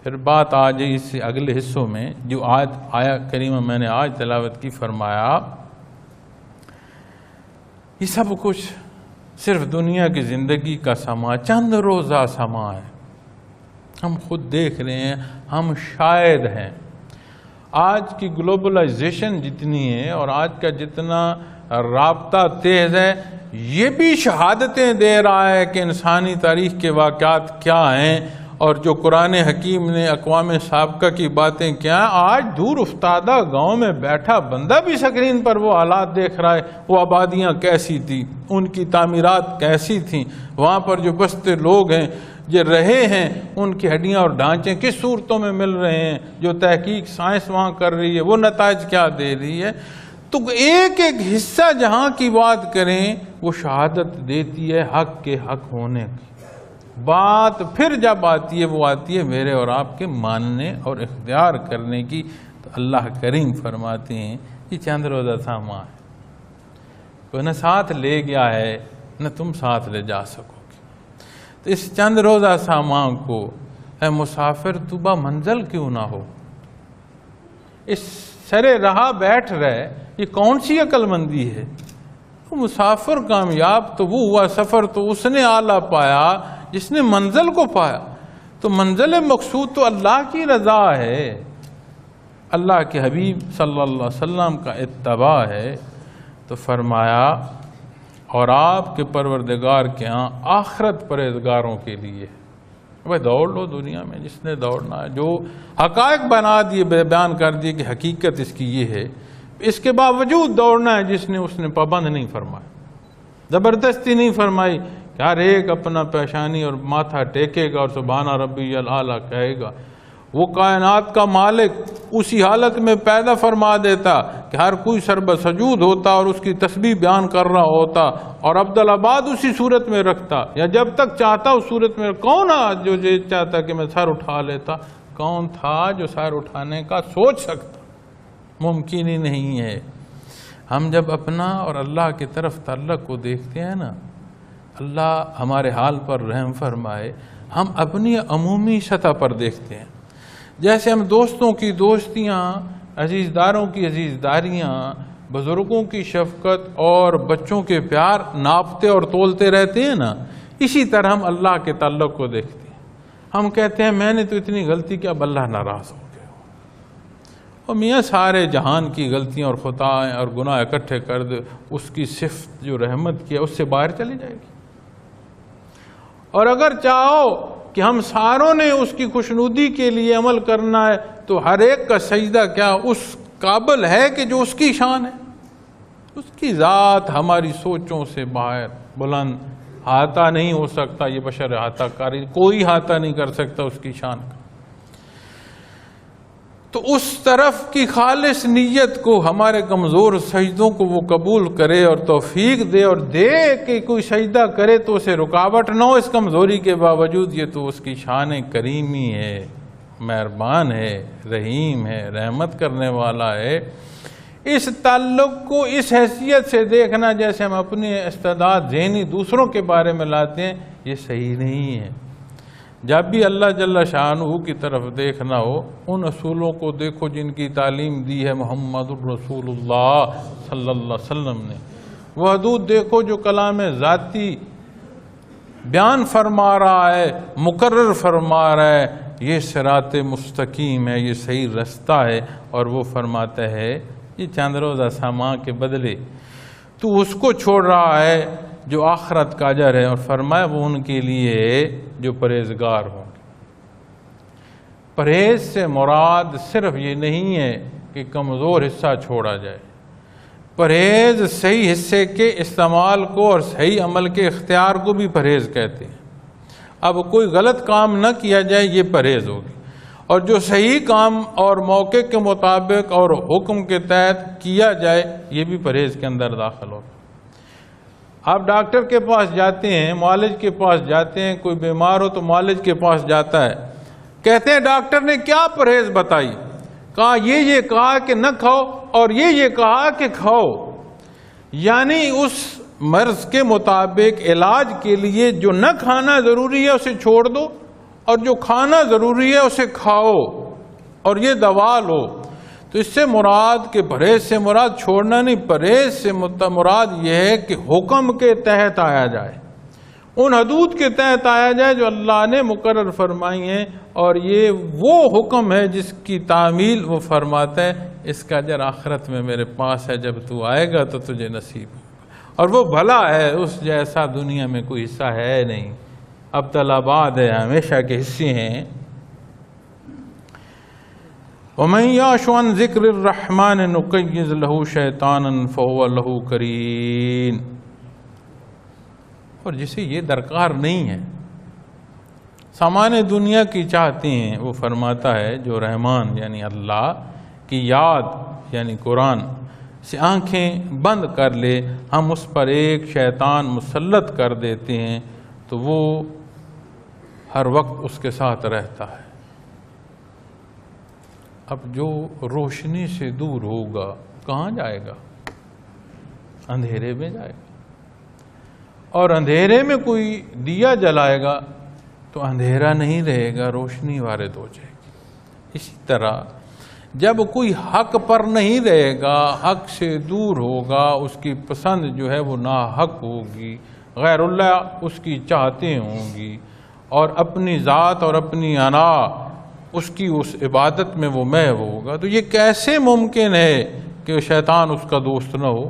پھر بات آ جائے اس سے اگلے حصوں میں، جو آج آیا کریمہ میں نے آج تلاوت کی، فرمایا یہ سب کچھ صرف دنیا کی زندگی کا سما، چند روزہ سما ہے۔ ہم خود دیکھ رہے ہیں، ہم شاید ہیں۔ آج کی گلوبلائزیشن جتنی ہے اور آج کا جتنا رابطہ تیز ہے، یہ بھی شہادتیں دے رہا ہے کہ انسانی تاریخ کے واقعات کیا ہیں، اور جو قرآن حکیم نے اقوام سابقہ کی باتیں کیا ہیں۔ آج دور افتادہ گاؤں میں بیٹھا بندہ بھی سکرین پر وہ حالات دیکھ رہا ہے، وہ آبادیاں کیسی تھیں، ان کی تعمیرات کیسی تھیں، وہاں پر جو بستے لوگ ہیں جو رہے ہیں، ان کی ہڈیاں اور ڈھانچے کس صورتوں میں مل رہے ہیں، جو تحقیق سائنس وہاں کر رہی ہے وہ نتائج کیا دے رہی ہے۔ تو ایک ایک حصہ جہاں کی بات کریں وہ شہادت دیتی ہے حق کے حق ہونے کی بات۔ پھر جب آتی ہے وہ آتی ہے میرے اور آپ کے ماننے اور اختیار کرنے کی۔ تو اللہ کریم فرماتے ہیں یہ چند روزہ ساما ہے، کوئی نہ ساتھ لے گیا ہے نہ تم ساتھ لے جا سکو گے۔ تو اس چند روزہ سامان کو اے مسافر تو با منزل کیوں نہ ہو، اس سرے رہا بیٹھ رہے، یہ کون سی عقل مندی ہے؟ مسافر کامیاب تو وہ ہوا، سفر تو اس نے اعلیٰ پایا جس نے منزل کو پایا۔ تو منزل مقصود تو اللہ کی رضا ہے، اللہ کے حبیب صلی اللہ علیہ وسلم کا اتباع ہے۔ تو فرمایا اور آپ کے پروردگار کے ہاں آخرت پرہیزگاروں کے لیے۔ بھائی دوڑ لو دنیا میں جس نے دوڑنا ہے، جو حقائق بنا دیے، بیان کر دیے کہ حقیقت اس کی یہ ہے، اس کے باوجود دوڑنا ہے جس نے پابند نہیں فرمایا، زبردستی نہیں فرمائی کہ ہر ایک اپنا پیشانی اور ماتھا ٹیکے گا اور سبحان ربی الاعلیٰ کہے گا۔ وہ کائنات کا مالک اسی حالت میں پیدا فرما دیتا کہ ہر کوئی سرب سجود ہوتا اور اس کی تسبیح بیان کر رہا ہوتا، اور عبدالآباد اسی صورت میں رکھتا، یا جب تک چاہتا اس صورت میں۔ کون جو چاہتا کہ میں سر اٹھا لیتا؟ کون تھا جو سر اٹھانے کا سوچ سکتا؟ ممکن ہی نہیں ہے۔ ہم جب اپنا اور اللہ کی طرف تعلق کو دیکھتے ہیں نا، اللہ ہمارے حال پر رحم فرمائے، ہم اپنی عمومی سطح پر دیکھتے ہیں۔ جیسے ہم دوستوں کی دوستیاں، عزیزداروں کی عزیزداریاں، بزرگوں کی شفقت اور بچوں کے پیار ناپتے اور تولتے رہتے ہیں نا، اسی طرح ہم اللہ کے تعلق کو دیکھتے ہیں۔ ہم کہتے ہیں میں نے تو اتنی غلطی کی، اب اللہ ناراض ہو گئے۔ اور میاں سارے جہان کی غلطیاں اور خطائیں اور گناہ اکٹھے کر دے، اس کی صفت جو رحمت کی ہے اس سے باہر چلی جائے گی۔ اور اگر چاہو کہ ہم ساروں نے اس کی خوشنودی کے لیے عمل کرنا ہے تو ہر ایک کا سجدہ کیا اس قابل ہے کہ جو اس کی شان ہے؟ اس کی ذات ہماری سوچوں سے باہر بلند، احاطہ نہیں ہو سکتا، یہ بشر احاطہ کاری کوئی احاطہ نہیں کر سکتا اس کی شان کا۔ تو اس طرف کی خالص نیت کو، ہمارے کمزور سجدوں کو وہ قبول کرے اور توفیق دے، اور دے کہ کوئی سجدہ کرے تو اسے رکاوٹ نہ ہو اس کمزوری کے باوجود۔ یہ تو اس کی شان کریمی ہے، مہربان ہے، رحیم ہے، رحمت کرنے والا ہے۔ اس تعلق کو اس حیثیت سے دیکھنا جیسے ہم اپنی استعداد ذہنی دوسروں کے بارے میں لاتے ہیں، یہ صحیح نہیں ہے۔ جب بھی اللہ جل شانہ کی طرف دیکھنا ہو ان اصولوں کو دیکھو جن کی تعلیم دی ہے محمد الرسول اللہ صلی اللہ علیہ وسلم نے. وہ حدود دیکھو جو کلام ذاتی بیان فرما رہا ہے، مقرر فرما رہا ہے یہ صراط مستقیم ہے، یہ صحیح رستہ ہے. اور وہ فرماتا ہے یہ چند روزہ سامان کے بدلے تو اس کو چھوڑ رہا ہے جو آخرت کا اجر ہے. اور فرمایا وہ ان کے لیے جو پرہیزگار ہوں گے. پرہیز سے مراد صرف یہ نہیں ہے کہ کمزور حصہ چھوڑا جائے. پرہیز صحیح حصے کے استعمال کو اور صحیح عمل کے اختیار کو بھی پرہیز کہتے ہیں. اب کوئی غلط کام نہ کیا جائے یہ پرہیز ہوگی، اور جو صحیح کام اور موقع کے مطابق اور حکم کے تحت کیا جائے یہ بھی پرہیز کے اندر داخل ہوگا. آپ ڈاکٹر کے پاس جاتے ہیں، معالج کے پاس جاتے ہیں، کوئی بیمار ہو تو معالج کے پاس جاتا ہے، کہتے ہیں ڈاکٹر نے کیا پرہیز بتائی؟ کہا یہ کہا کہ نہ کھاؤ اور یہ کہا کہ کھاؤ. یعنی اس مرض کے مطابق علاج کے لیے جو نہ کھانا ضروری ہے اسے چھوڑ دو، اور جو کھانا ضروری ہے اسے کھاؤ، اور یہ دوا لو. تو اس سے مراد کہ پرہیز سے مراد چھوڑنا نہیں، پرہیز سے مراد یہ ہے کہ حکم کے تحت آیا جائے، ان حدود کے تحت آیا جائے جو اللہ نے مقرر فرمائی ہیں. اور یہ وہ حکم ہے جس کی تعمیل وہ فرماتا ہے اس کا اجر آخرت میں میرے پاس ہے، جب تو آئے گا تو تجھے نصیب ہوگا. اور وہ بھلا ہے، اس جیسا دنیا میں کوئی حصہ ہے نہیں. ابتل آباد ہے، ہمیشہ کے حصے ہیں. وَمَن يَعْشُ عَن ذِكْرِ الرَّحْمَنِ نُقَيِّضْ لَهُ شَيْطَانًا فَهُوَ لَهُ قَرِينٌ. اور جسے یہ درکار نہیں ہے، سامان دنیا کی چاہتے ہیں، وہ فرماتا ہے جو رحمان یعنی اللہ کی یاد یعنی قرآن سے آنکھیں بند کر لے، ہم اس پر ایک شیطان مسلط کر دیتے ہیں تو وہ ہر وقت اس کے ساتھ رہتا ہے. اب جو روشنی سے دور ہوگا کہاں جائے گا؟ اندھیرے میں جائے گا. اور اندھیرے میں کوئی دیا جلائے گا تو اندھیرا نہیں رہے گا، روشنی وارد ہو جائے گی. اسی طرح جب کوئی حق پر نہیں رہے گا، حق سے دور ہوگا، اس کی پسند جو ہے وہ ناحق ہوگی، غیر اللہ اس کی چاہتے ہوں گی، اور اپنی ذات اور اپنی انا اس کی اس عبادت میں وہ محو ہوگا. تو یہ کیسے ممکن ہے کہ شیطان اس کا دوست نہ ہو؟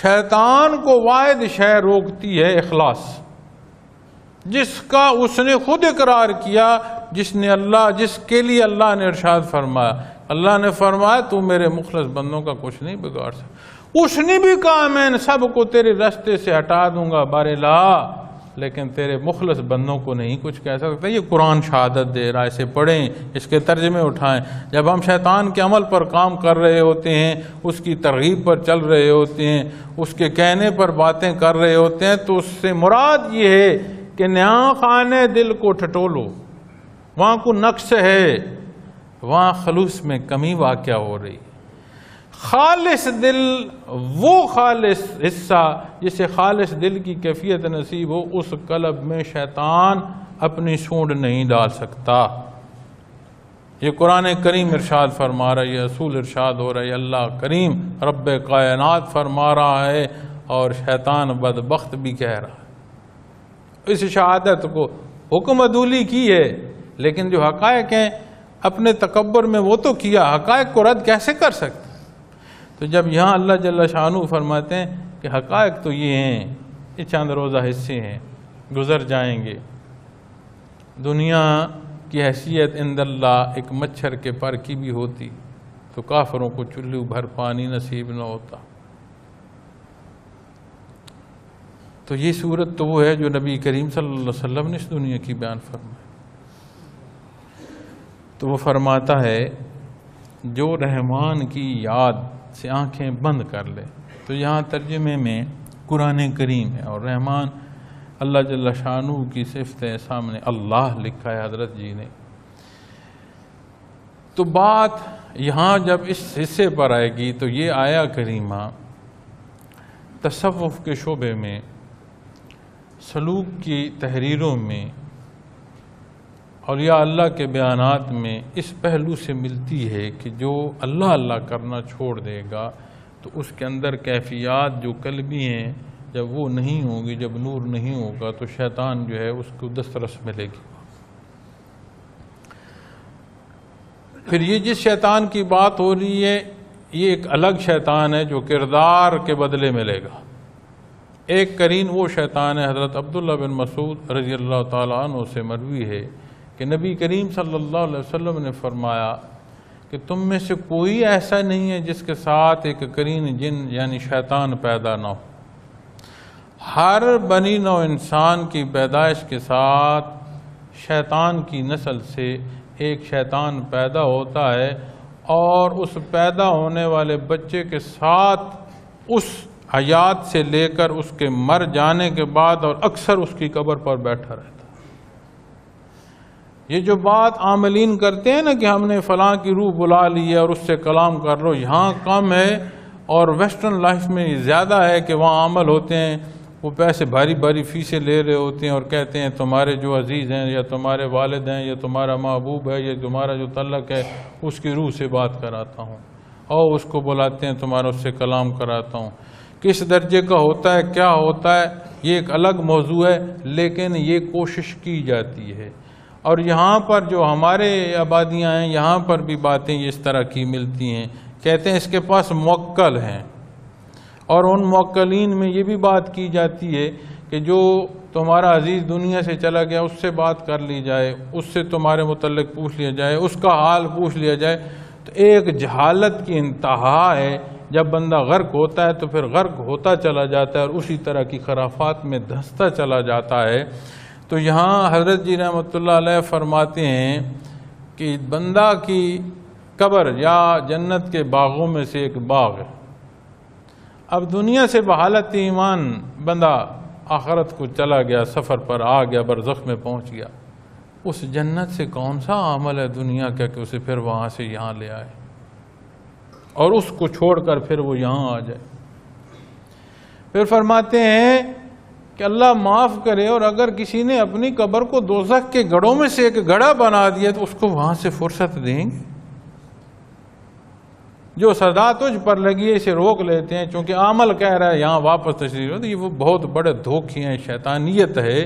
شیطان کو واحد شے روکتی ہے اخلاص، جس کا اس نے خود اقرار کیا، جس کے لیے اللہ نے ارشاد فرمایا. اللہ نے فرمایا تو میرے مخلص بندوں کا کچھ نہیں بگاڑ سکتا. اس نے بھی کہا میں ان سب کو تیرے راستے سے ہٹا دوں گا بار لا، لیکن تیرے مخلص بندوں کو نہیں کچھ کہہ سکتا. یہ قرآن شہادت دے رہا ہے، اسے پڑھیں، اس کے ترجمے اٹھائیں. جب ہم شیطان کے عمل پر کام کر رہے ہوتے ہیں، اس کی ترغیب پر چل رہے ہوتے ہیں، اس کے کہنے پر باتیں کر رہے ہوتے ہیں، تو اس سے مراد یہ ہے کہ نیا خانے دل کو ٹھٹولو، وہاں کو نقص ہے، وہاں خلوص میں کمی واقع ہو رہی. خالص دل، وہ خالص حصہ جسے خالص دل کی کیفیت نصیب ہو، اس قلب میں شیطان اپنی سونڈ نہیں ڈال سکتا. یہ قرآن کریم ارشاد فرما رہا ہے، یہ رسول ارشاد ہو رہا ہے، اللہ کریم رب کائنات فرما رہا ہے، اور شیطان بدبخت بھی کہہ رہا ہے. اس شہادت کو حکم عدولی کی ہے، لیکن جو حقائق ہیں اپنے تکبر میں وہ تو کیا، حقائق کو رد کیسے کر سکتے؟ تو جب یہاں اللہ جل شانہ فرماتے ہیں کہ حقائق تو یہ ہیں، یہ چند روزہ حصے ہیں، گزر جائیں گے. دنیا کی حیثیت عند اللہ ایک مچھر کے پر کی بھی ہوتی تو کافروں کو چلو بھر پانی نصیب نہ ہوتا. تو یہ صورت تو وہ ہے جو نبی کریم صلی اللہ علیہ وسلم نے اس دنیا کی بیان فرمائی. تو وہ فرماتا ہے جو رحمان کی یاد سے آنکھیں بند کر لے. تو یہاں ترجمے میں قرآن کریم ہے، اور رحمان اللہ جل شانہ کی صفت ہے، سامنے اللہ لکھا ہے حضرت جی نے. تو بات یہاں جب اس حصے پر آئے گی تو یہ آیا کریمہ تصوف کے شعبے میں، سلوک کی تحریروں میں اولیاء اللہ کے بیانات میں اس پہلو سے ملتی ہے کہ جو اللہ اللہ کرنا چھوڑ دے گا تو اس کے اندر کیفیات جو قلبی ہیں جب وہ نہیں ہوں گی، جب نور نہیں ہوگا تو شیطان جو ہے اس کو دسترس ملے گی۔ پھر یہ جس شیطان کی بات ہو رہی ہے یہ ایک الگ شیطان ہے جو کردار کے بدلے ملے گا۔ ایک قرین وہ شیطان ہے، حضرت عبداللہ بن مسعود رضی اللہ تعالیٰ عنہ سے مروی ہے کہ نبی کریم صلی اللہ علیہ وسلم نے فرمایا کہ تم میں سے کوئی ایسا نہیں ہے جس کے ساتھ ایک قرین جن یعنی شیطان پیدا نہ ہو۔ ہر بنی نوع انسان کی پیدائش کے ساتھ شیطان کی نسل سے ایک شیطان پیدا ہوتا ہے، اور اس پیدا ہونے والے بچے کے ساتھ اس حیات سے لے کر اس کے مر جانے کے بعد اور اکثر اس کی قبر پر بیٹھا رہتا ہے۔ یہ جو بات عاملین کرتے ہیں نا کہ ہم نے فلاں کی روح بلا لی ہے اور اس سے کلام کر لو، یہاں کم ہے اور ویسٹرن لائف میں زیادہ ہے کہ وہاں عمل ہوتے ہیں، وہ پیسے بھاری بھاری فیسیں لے رہے ہوتے ہیں اور کہتے ہیں تمہارے جو عزیز ہیں یا تمہارے والد ہیں یا تمہارا محبوب ہے یا تمہارا جو تعلق ہے اس کی روح سے بات کراتا ہوں، اور اس کو بلاتے ہیں تمہارا اس سے کلام کراتا ہوں۔ کس درجے کا ہوتا ہے، کیا ہوتا ہے، یہ ایک الگ موضوع ہے، لیکن یہ کوشش کی جاتی ہے۔ اور یہاں پر جو ہمارے آبادیاں ہیں یہاں پر بھی باتیں اس طرح کی ملتی ہیں، کہتے ہیں اس کے پاس موکل ہیں، اور ان موکلین میں یہ بھی بات کی جاتی ہے کہ جو تمہارا عزیز دنیا سے چلا گیا اس سے بات کر لی جائے، اس سے تمہارے متعلق پوچھ لیا جائے، اس کا حال پوچھ لیا جائے۔ تو ایک جہالت کی انتہا ہے، جب بندہ غرق ہوتا ہے تو پھر غرق ہوتا چلا جاتا ہے اور اسی طرح کی خرافات میں دھنستا چلا جاتا ہے۔ تو یہاں حضرت جی رحمۃ اللہ علیہ فرماتے ہیں کہ بندہ کی قبر یا جنت کے باغوں میں سے ایک باغ ہے۔ اب دنیا سے بحالت ایمان بندہ آخرت کو چلا گیا، سفر پر آ گیا، برزخ میں پہنچ گیا، اس جنت سے کون سا عمل ہے دنیا کا کہ اسے پھر وہاں سے یہاں لے آئے اور اس کو چھوڑ کر پھر وہ یہاں آ جائے۔ پھر فرماتے ہیں کہ اللہ معاف کرے، اور اگر کسی نے اپنی قبر کو دوزخ کے گڑھوں میں سے ایک گڑھا بنا دیا تو اس کو وہاں سے فرصت دیں گے؟ جو سزا تجھ پر لگی ہے اسے روک لیتے ہیں، چونکہ عمل کہہ رہا ہے یہاں واپس تشریف ہو، تو یہ وہ بہت بڑے دھوکے ہیں، شیطانیت ہے۔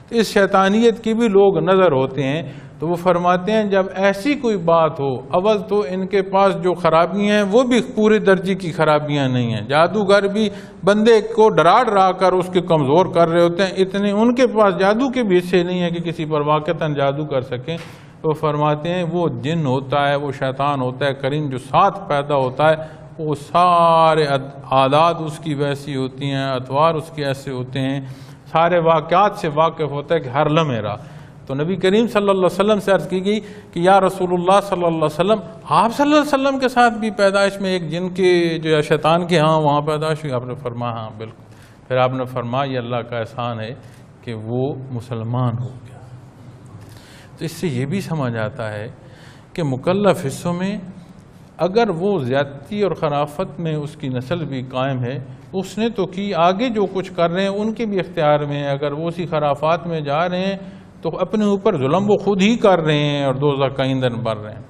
تو اس شیطانیت کی بھی لوگ نظر ہوتے ہیں۔ تو وہ فرماتے ہیں جب ایسی کوئی بات ہو، اول تو ان کے پاس جو خرابیاں ہیں وہ بھی پورے درجے کی خرابیاں نہیں ہیں، جادوگر بھی بندے کو ڈرا ڈرا کر اس کے کمزور کر رہے ہوتے ہیں، اتنے ان کے پاس جادو کے بھی حصے نہیں ہیں کہ کسی پر واقعتاً جادو کر سکیں۔ تو فرماتے ہیں وہ جن ہوتا ہے، وہ شیطان ہوتا ہے قرین جو ساتھ پیدا ہوتا ہے، وہ سارے عادات اس کی ویسی ہوتی ہیں، اطوار اس کے ایسے ہوتے ہیں، سارے واقعات سے واقف ہوتا ہے کہ ہر لمحے رہا۔ تو نبی کریم صلی اللہ علیہ وسلم سے عرض کی گئی کہ یا رسول اللہ صلی اللہ علیہ وسلم، آپ صلی اللہ علیہ وسلم کے ساتھ بھی پیدائش میں ایک جن کے جو شیطان کے ہاں وہاں پیدائش ہوئی؟ آپ نے فرمایا ہاں بالکل۔ پھر آپ نے فرمایا یہ اللہ کا احسان ہے کہ وہ مسلمان ہو گیا۔ تو اس سے یہ بھی سمجھ آتا ہے کہ مکلف حصوں میں اگر وہ زیادتی اور خرافت میں اس کی نسل بھی قائم ہے، اس نے تو کی، آگے جو کچھ کر رہے ہیں ان کے بھی اختیار میں ہے، اگر وہ اسی خرافات میں جا رہے ہیں تو اپنے اوپر ظلم وہ خود ہی کر رہے ہیں اور دوزخ کا ایندھن بھر رہے ہیں۔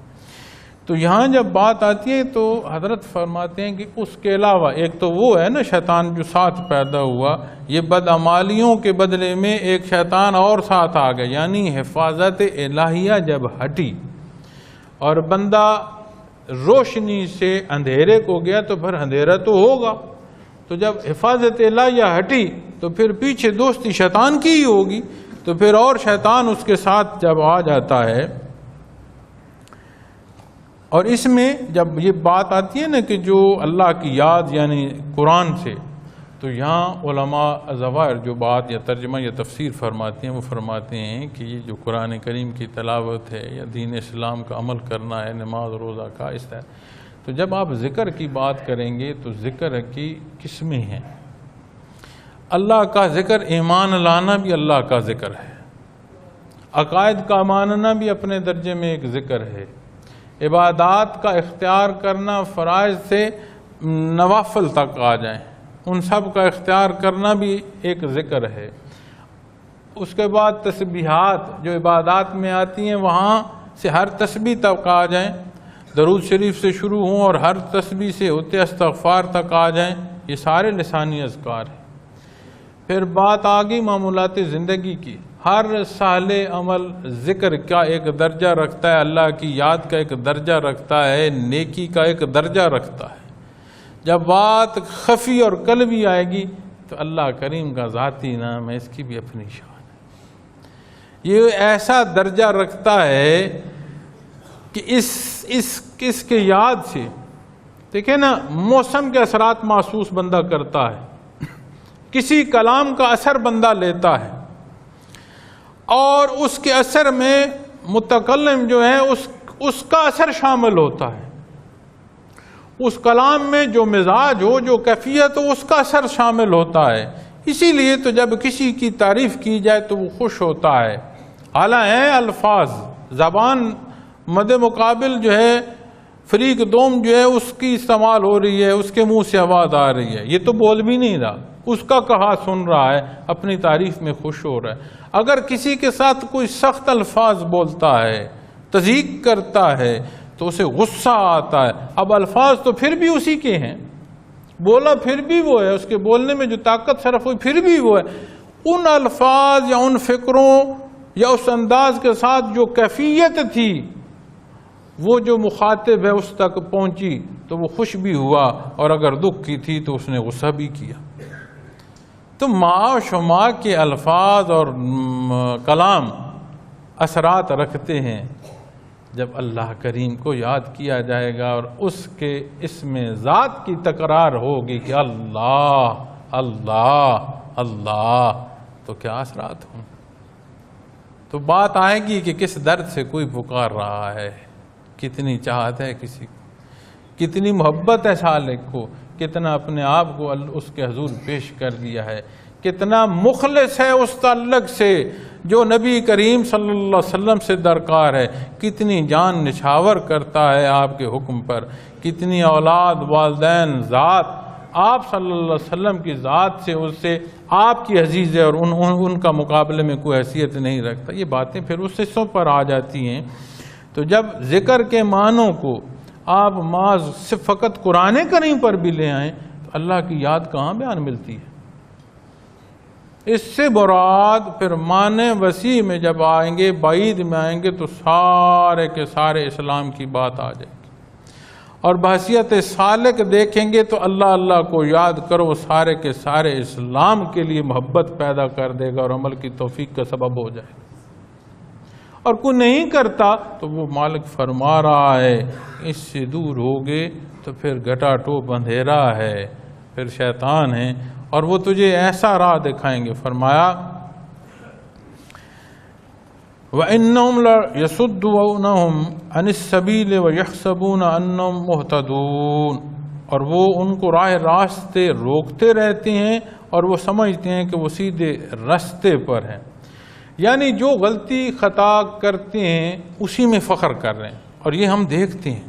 تو یہاں جب بات آتی ہے تو حضرت فرماتے ہیں کہ اس کے علاوہ ایک تو وہ ہے نا شیطان جو ساتھ پیدا ہوا، یہ بدعمالیوں کے بدلے میں ایک شیطان اور ساتھ آ گیا، یعنی حفاظت الہیہ جب ہٹی اور بندہ روشنی سے اندھیرے کو گیا تو پھر اندھیرا تو ہوگا، تو جب حفاظت الہیہ ہٹی تو پھر پیچھے دوستی شیطان کی ہی ہوگی، تو پھر اور شیطان اس کے ساتھ جب آ جاتا ہے۔ اور اس میں جب یہ بات آتی ہے نا کہ جو اللہ کی یاد یعنی قرآن سے، تو یہاں علماء ظواہر جو بات یا ترجمہ یا تفسیر فرماتے ہیں وہ فرماتے ہیں کہ یہ جو قرآن کریم کی تلاوت ہے یا دین اسلام کا عمل کرنا ہے، نماز روزہ کا اس طرح، تو جب آپ ذکر کی بات کریں گے تو ذکر کی قسمیں ہیں۔ اللہ کا ذکر، ایمان لانا بھی اللہ کا ذکر ہے، عقائد کا ماننا بھی اپنے درجے میں ایک ذکر ہے، عبادات کا اختیار کرنا فرائض سے نوافل تک آ جائیں ان سب کا اختیار کرنا بھی ایک ذکر ہے، اس کے بعد تسبیحات جو عبادات میں آتی ہیں وہاں سے ہر تسبیح تک آ جائیں، درود شریف سے شروع ہوں اور ہر تسبیح سے ہوتے استغفار تک آ جائیں، یہ سارے لسانی اذکار ہیں۔ پھر بات آ گئی معمولات زندگی کی، ہر صالح عمل ذکر کا ایک درجہ رکھتا ہے، اللہ کی یاد کا ایک درجہ رکھتا ہے، نیکی کا ایک درجہ رکھتا ہے۔ جب بات خفی اور قلبی آئے گی تو اللہ کریم کا ذاتی نام ہے، اس کی بھی اپنی شان ہے، یہ ایسا درجہ رکھتا ہے کہ اس کے یاد سے دیکھیں نا، موسم کے اثرات محسوس بندہ کرتا ہے، کسی کلام کا اثر بندہ لیتا ہے اور اس کے اثر میں متکلم جو ہے اس کا اثر شامل ہوتا ہے، اس کلام میں جو مزاج ہو، جو کیفیت ہو، اس کا اثر شامل ہوتا ہے۔ اسی لیے تو جب کسی کی تعریف کی جائے تو وہ خوش ہوتا ہے۔ اعلیٰ ہیں الفاظ، زبان مد مقابل جو ہے فریق دوم جو ہے اس کی استعمال ہو رہی ہے، اس کے منہ سے آواز آ رہی ہے، یہ تو بول بھی نہیں رہا، اس کا کہا سن رہا ہے، اپنی تعریف میں خوش ہو رہا ہے۔ اگر کسی کے ساتھ کوئی سخت الفاظ بولتا ہے، تضییق کرتا ہے تو اسے غصہ آتا ہے۔ اب الفاظ تو پھر بھی اسی کے ہیں، بولا پھر بھی وہ ہے، اس کے بولنے میں جو طاقت صرف ہوئی پھر بھی وہ ہے۔ ان الفاظ یا ان فکروں یا اس انداز کے ساتھ جو کیفیت تھی وہ جو مخاطب ہے اس تک پہنچی تو وہ خوش بھی ہوا، اور اگر دکھ کی تھی تو اس نے غصہ بھی کیا۔ تو ما و شما کے الفاظ اور کلام اثرات رکھتے ہیں۔ جب اللہ کریم کو یاد کیا جائے گا اور اس کے اسم ذات کی تکرار ہوگی کہ اللہ اللہ اللہ، تو کیا اثرات ہوں۔ تو بات آئے گی کہ کس درد سے کوئی پکار رہا ہے، کتنی چاہت ہے کسی کو، کتنی محبت ہے سالک کو، کتنا اپنے آپ کو اس کے حضور پیش کر دیا ہے، کتنا مخلص ہے اس تعلق سے جو نبی کریم صلی اللہ علیہ وسلم سے درکار ہے، کتنی جان نچھاور کرتا ہے آپ کے حکم پر، کتنی اولاد والدین ذات آپ صلی اللہ علیہ وسلم کی ذات سے اس سے آپ کی عزیز ہے اور ان کا مقابلے میں کوئی حیثیت نہیں رکھتا۔ یہ باتیں پھر اس حصوں پر آ جاتی ہیں۔ تو جب ذکر کے معنوں کو آپ صرف فقط قرآن کریم پر بھی لے آئیں تو اللہ کی یاد کہاں بیان ملتی ہے؟ اس سے مراد پھر معنی وسیع میں جب آئیں گے، بعید میں آئیں گے تو سارے کے سارے اسلام کی بات آ جائے گی، اور بحیثیت سالک دیکھیں گے تو اللہ اللہ کو یاد کرو سارے کے سارے اسلام کے لیے محبت پیدا کر دے گا اور عمل کی توفیق کا سبب ہو جائے گا۔ اور کوئی نہیں کرتا تو وہ مالک فرما رہا ہے اس سے دور ہوگے تو پھر گھٹا ٹوپ اندھیرا ہے، پھر شیطان ہے، اور وہ تجھے ایسا راہ دکھائیں گے۔ فرمایا وَإِنَّهُمْ لَيَصُدُّونَهُمْ عَنِ السَّبِيلِ وَيَحْسَبُونَ أَنَّهُمْ مُهْتَدُونَ، اور وہ ان کو راہ راستے روکتے رہتے ہیں اور وہ سمجھتے ہیں کہ وہ سیدھے راستے پر ہیں، یعنی جو غلطی خطا کرتے ہیں اسی میں فخر کر رہے ہیں۔ اور یہ ہم دیکھتے ہیں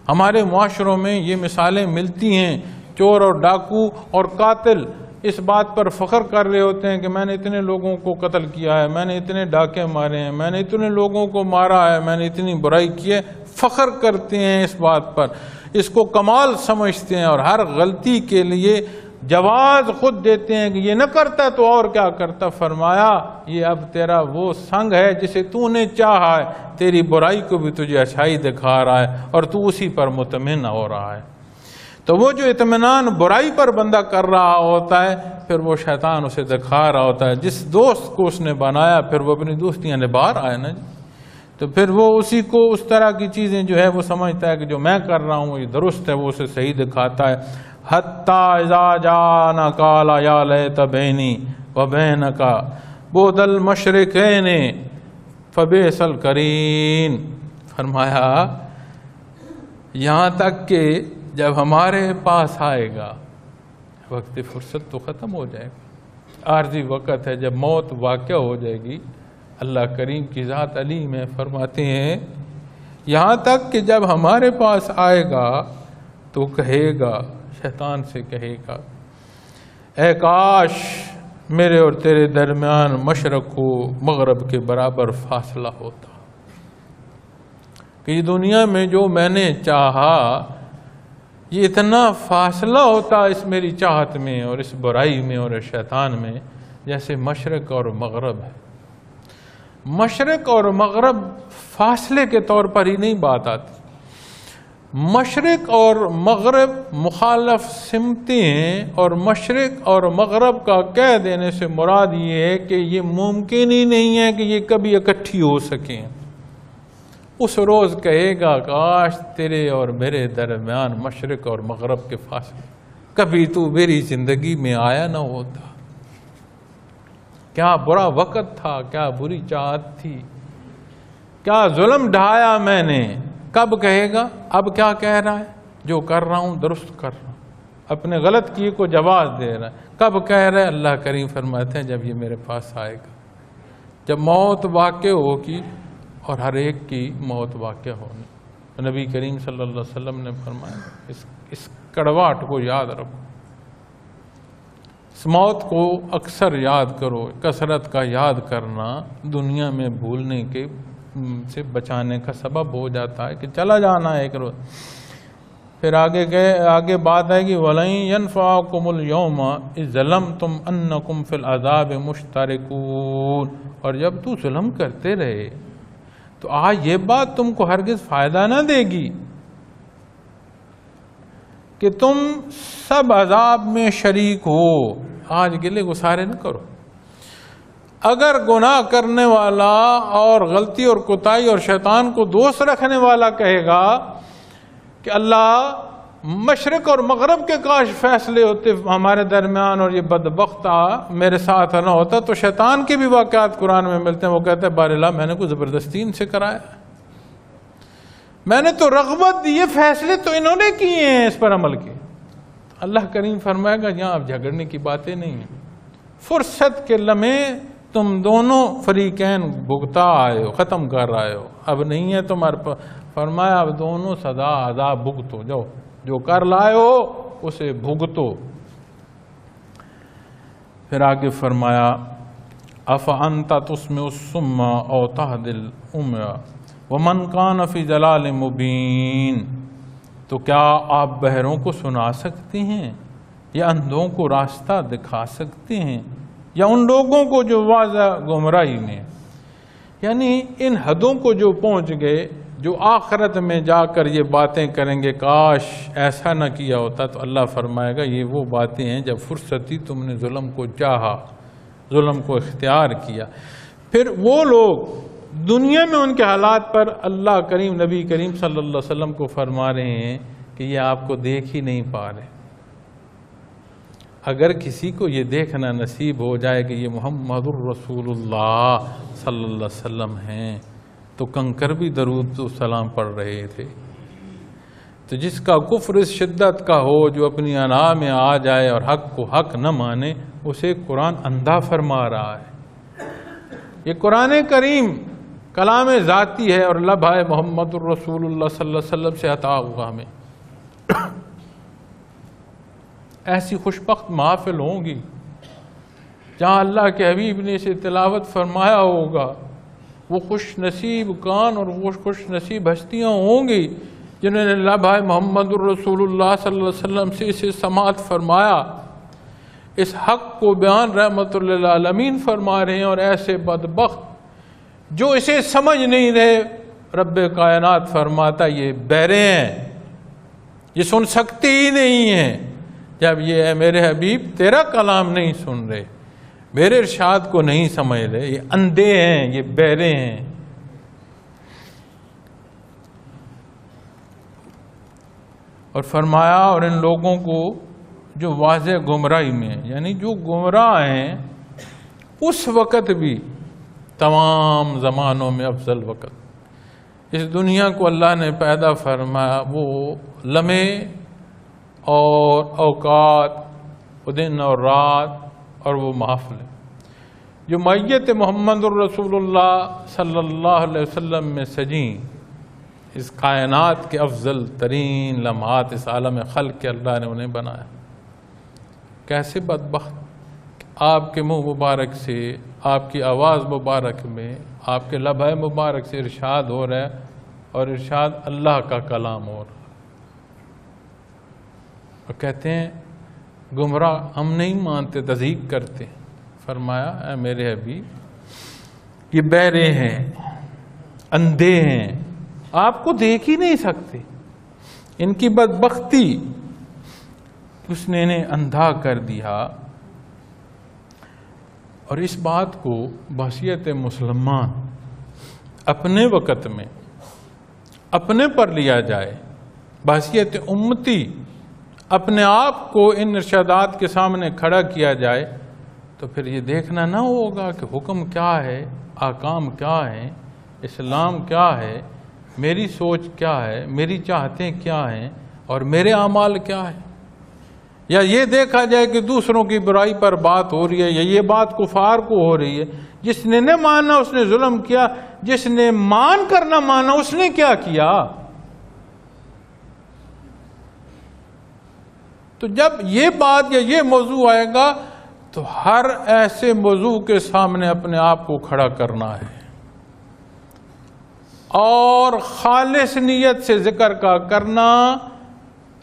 ہمارے معاشروں میں یہ مثالیں ملتی ہیں، چور اور ڈاکو اور قاتل اس بات پر فخر کر رہے ہوتے ہیں کہ میں نے اتنے لوگوں کو قتل کیا ہے، میں نے اتنے ڈاکے مارے ہیں، میں نے اتنے لوگوں کو مارا ہے، میں نے اتنی برائی کی ہے، فخر کرتے ہیں اس بات پر، اس کو کمال سمجھتے ہیں، اور ہر غلطی کے لیے جواز خود دیتے ہیں کہ یہ نہ کرتا تو اور کیا کرتا۔ فرمایا یہ اب تیرا وہ سنگ ہے جسے تو نے چاہا ہے، تیری برائی کو بھی تجھے اچھائی دکھا رہا ہے اور تو اسی پر مطمئن ہو رہا ہے۔ تو وہ جو اطمینان برائی پر بندہ کر رہا ہوتا ہے پھر وہ شیطان اسے دکھا رہا ہوتا ہے، جس دوست کو اس نے بنایا پھر وہ اپنی دوستیاں نبھا رہا ہے نا جی، تو پھر وہ اسی کو اس طرح کی چیزیں جو ہے وہ سمجھتا ہے کہ جو میں کر رہا ہوں یہ درست ہے، وہ اسے صحیح دکھاتا ہے۔ حتی اذا جانا قال یا لیت بینی و بینک بعد المشرقین فبئس القرین، فرمایا یہاں تک کہ جب ہمارے پاس آئے گا، وقت فرصت تو ختم ہو جائے گا، عارضی وقت ہے جب موت واقع ہو جائے گی۔ اللہ کریم کی ذات علیم ہے، فرماتے ہیں یہاں تک کہ جب ہمارے پاس آئے گا تو کہے گا، شیطان سے کہے گا، اے کاش میرے اور تیرے درمیان مشرق و مغرب کے برابر فاصلہ ہوتا کہ یہ دنیا میں جو میں نے چاہا یہ اتنا فاصلہ ہوتا اس میری چاہت میں اور اس برائی میں اور اس شیطان میں جیسے مشرق اور مغرب ہے۔ مشرق اور مغرب فاصلے کے طور پر ہی نہیں بات آتی، مشرق اور مغرب مخالف سمتیں ہیں، اور مشرق اور مغرب کا کہہ دینے سے مراد یہ ہے کہ یہ ممکن ہی نہیں ہے کہ یہ کبھی اکٹھی ہو سکیں۔ اس روز کہے گا کاش تیرے اور میرے درمیان مشرق اور مغرب کے فاصلے، کبھی تو میری زندگی میں آیا نہ ہوتا۔ کیا برا وقت تھا، کیا بری چاہت تھی، کیا ظلم ڈھایا میں نے۔ کب کہے گا؟ اب کیا کہہ رہا ہے؟ جو کر رہا ہوں درست کر رہا ہوں، اپنے غلط کیے کو جواز دے رہا ہے۔ کب کہہ رہا ہے؟ اللہ کریم فرماتے ہیں جب یہ میرے پاس آئے گا، جب موت واقع ہوگی، اور ہر ایک کی موت واقع ہونی۔ نبی کریم صلی اللہ علیہ وسلم نے فرمایا اس کڑواہٹ کو یاد رکھو، اس موت کو اکثر یاد کرو۔ کثرت کا یاد کرنا دنیا میں بھولنے کے سے بچانے کا سبب ہو جاتا ہے کہ چلا جانا ہے ایک روز۔ پھر آگے بات ہے کہ وَلَن يَنفَعَكُمُ الْيَوْمَ إِذْ ظَلَمْتُمْ أَنَّكُمْ فِي الْعَذَابِ مُشْتَرِكُونَ، اور جب تو ظلم کرتے رہے تو آج یہ بات تم کو ہرگز فائدہ نہ دے گی کہ تم سب عذاب میں شریک ہو۔ آج گلے گسارے نہ کرو۔ اگر گناہ کرنے والا اور غلطی اور کوتاہی اور شیطان کو دوست رکھنے والا کہے گا کہ اللہ مشرق اور مغرب کے کاش فیصلے ہوتے ہمارے درمیان اور یہ بدبخت میرے ساتھ نہ ہوتا، تو شیطان کے بھی واقعات قرآن میں ملتے ہیں۔ وہ کہتے ہیں بار اللہ میں نے کوئی زبردستی ان سے کرایا، میں نے تو رغبت دی، یہ فیصلے تو انہوں نے کیے ہیں، اس پر عمل کیے۔ اللہ کریم فرمائے گا یہاں اب جھگڑنے کی باتیں نہیں ہیں، فرصت کے لمحے تم دونوں فریقین بھگتا آئے ہو، ختم کر آئے ہو، اب نہیں ہے تمہارے پاس۔ فرمایا اب دونوں سزا عذاب بھگتو، جاؤ جو کر لائے ہو اسے بھگتو۔ پھر آگے فرمایا افانت تسمع الصم او تهدی العمی ومن کان فی ضلال مبین، تو کیا آپ بہروں کو سنا سکتے ہیں یا اندھوں کو راستہ دکھا سکتے ہیں یا ان لوگوں کو جو واضح گمراہی میں، یعنی ان حدوں کو جو پہنچ گئے، جو آخرت میں جا کر یہ باتیں کریں گے کاش ایسا نہ کیا ہوتا، تو اللہ فرمائے گا یہ وہ باتیں ہیں جب فرصتی تم نے ظلم کو چاہا، ظلم کو اختیار کیا۔ پھر وہ لوگ دنیا میں ان کے حالات پر اللہ کریم نبی کریم صلی اللہ علیہ وسلم کو فرما رہے ہیں کہ یہ آپ کو دیکھ ہی نہیں پا رہے۔ اگر کسی کو یہ دیکھنا نصیب ہو جائے کہ یہ محمد الرسول اللہ صلی اللہ علیہ وسلم ہیں تو کنکر بھی درود و سلام پڑھ رہے تھے۔ تو جس کا کفر اس شدت کا ہو، جو اپنی انا میں آ جائے اور حق کو حق نہ مانے، اسے قرآن اندھا فرما رہا ہے۔ یہ قرآن کریم کلام ذاتی ہے اور لبھا محمد الرسول اللہ صلی اللہ علیہ وسلم سے عطا ہوا ہمیں۔ ایسی خوشبخت محافل ہوں گی جہاں اللہ کے حبیب نے اسے تلاوت فرمایا ہوگا، وہ خوش نصیب کان اور وہ خوش نصیب ہستیاں ہوں گی جنہوں نے لبھا محمد الرسول اللہ صلی اللہ علیہ وسلم سے اسے سماعت فرمایا، اس حق کو بیان رحمت للعالمین فرما رہے ہیں، اور ایسے بدبخت جو اسے سمجھ نہیں رہے، رب کائنات فرماتا یہ بہرے ہیں، یہ سن سکتے ہی نہیں ہیں جب یہ اے میرے حبیب تیرا کلام نہیں سن رہے، میرے ارشاد کو نہیں سمجھ رہے، یہ اندھے ہیں، یہ بہرے ہیں۔ اور فرمایا اور ان لوگوں کو جو واضح گمراہی میں، یعنی جو گمراہ ہیں اس وقت بھی تمام زمانوں میں افضل وقت اس دنیا کو اللہ نے پیدا فرمایا، وہ لمحے اور اوقات، وہ دن اور رات اور وہ محفلیں جو میت محمد الرسول اللہ صلی اللہ علیہ وسلم میں سجیں، اس کائنات کے افضل ترین لمحات اس عالم خلق کے اللہ نے انہیں بنایا۔ کیسے بدبخت، آپ کے منہ مبارک سے، آپ کی آواز مبارک میں، آپ کے لبھائے مبارک سے ارشاد ہو رہا ہے، اور ارشاد اللہ کا کلام ہو رہا ہے۔ اور کہتے ہیں گمراہ ہم نہیں مانتے، تصدیق کرتے۔ فرمایا اے میرے حبیب، یہ بہرے ہیں، اندھے ہیں، آپ کو دیکھ ہی نہیں سکتے، ان کی بدبختی، اس نے انہیں اندھا کر دیا۔ اور اس بات کو بحیثیت مسلمان اپنے وقت میں اپنے پر لیا جائے، بحیثیت امتی اپنے آپ کو ان ارشادات کے سامنے کھڑا کیا جائے، تو پھر یہ دیکھنا نہ ہوگا کہ حکم کیا ہے، احکام کیا ہیں، اسلام کیا ہے، میری سوچ کیا ہے، میری چاہتیں کیا ہیں، اور میرے اعمال کیا ہیں۔ یا یہ دیکھا جائے کہ دوسروں کی برائی پر بات ہو رہی ہے، یا یہ بات کفار کو ہو رہی ہے، جس نے نہ مانا اس نے ظلم کیا، جس نے مان کر نہ مانا اس نے کیا کیا۔ تو جب یہ بات یا یہ موضوع آئے گا تو ہر ایسے موضوع کے سامنے اپنے آپ کو کھڑا کرنا ہے، اور خالص نیت سے ذکر کا کرنا،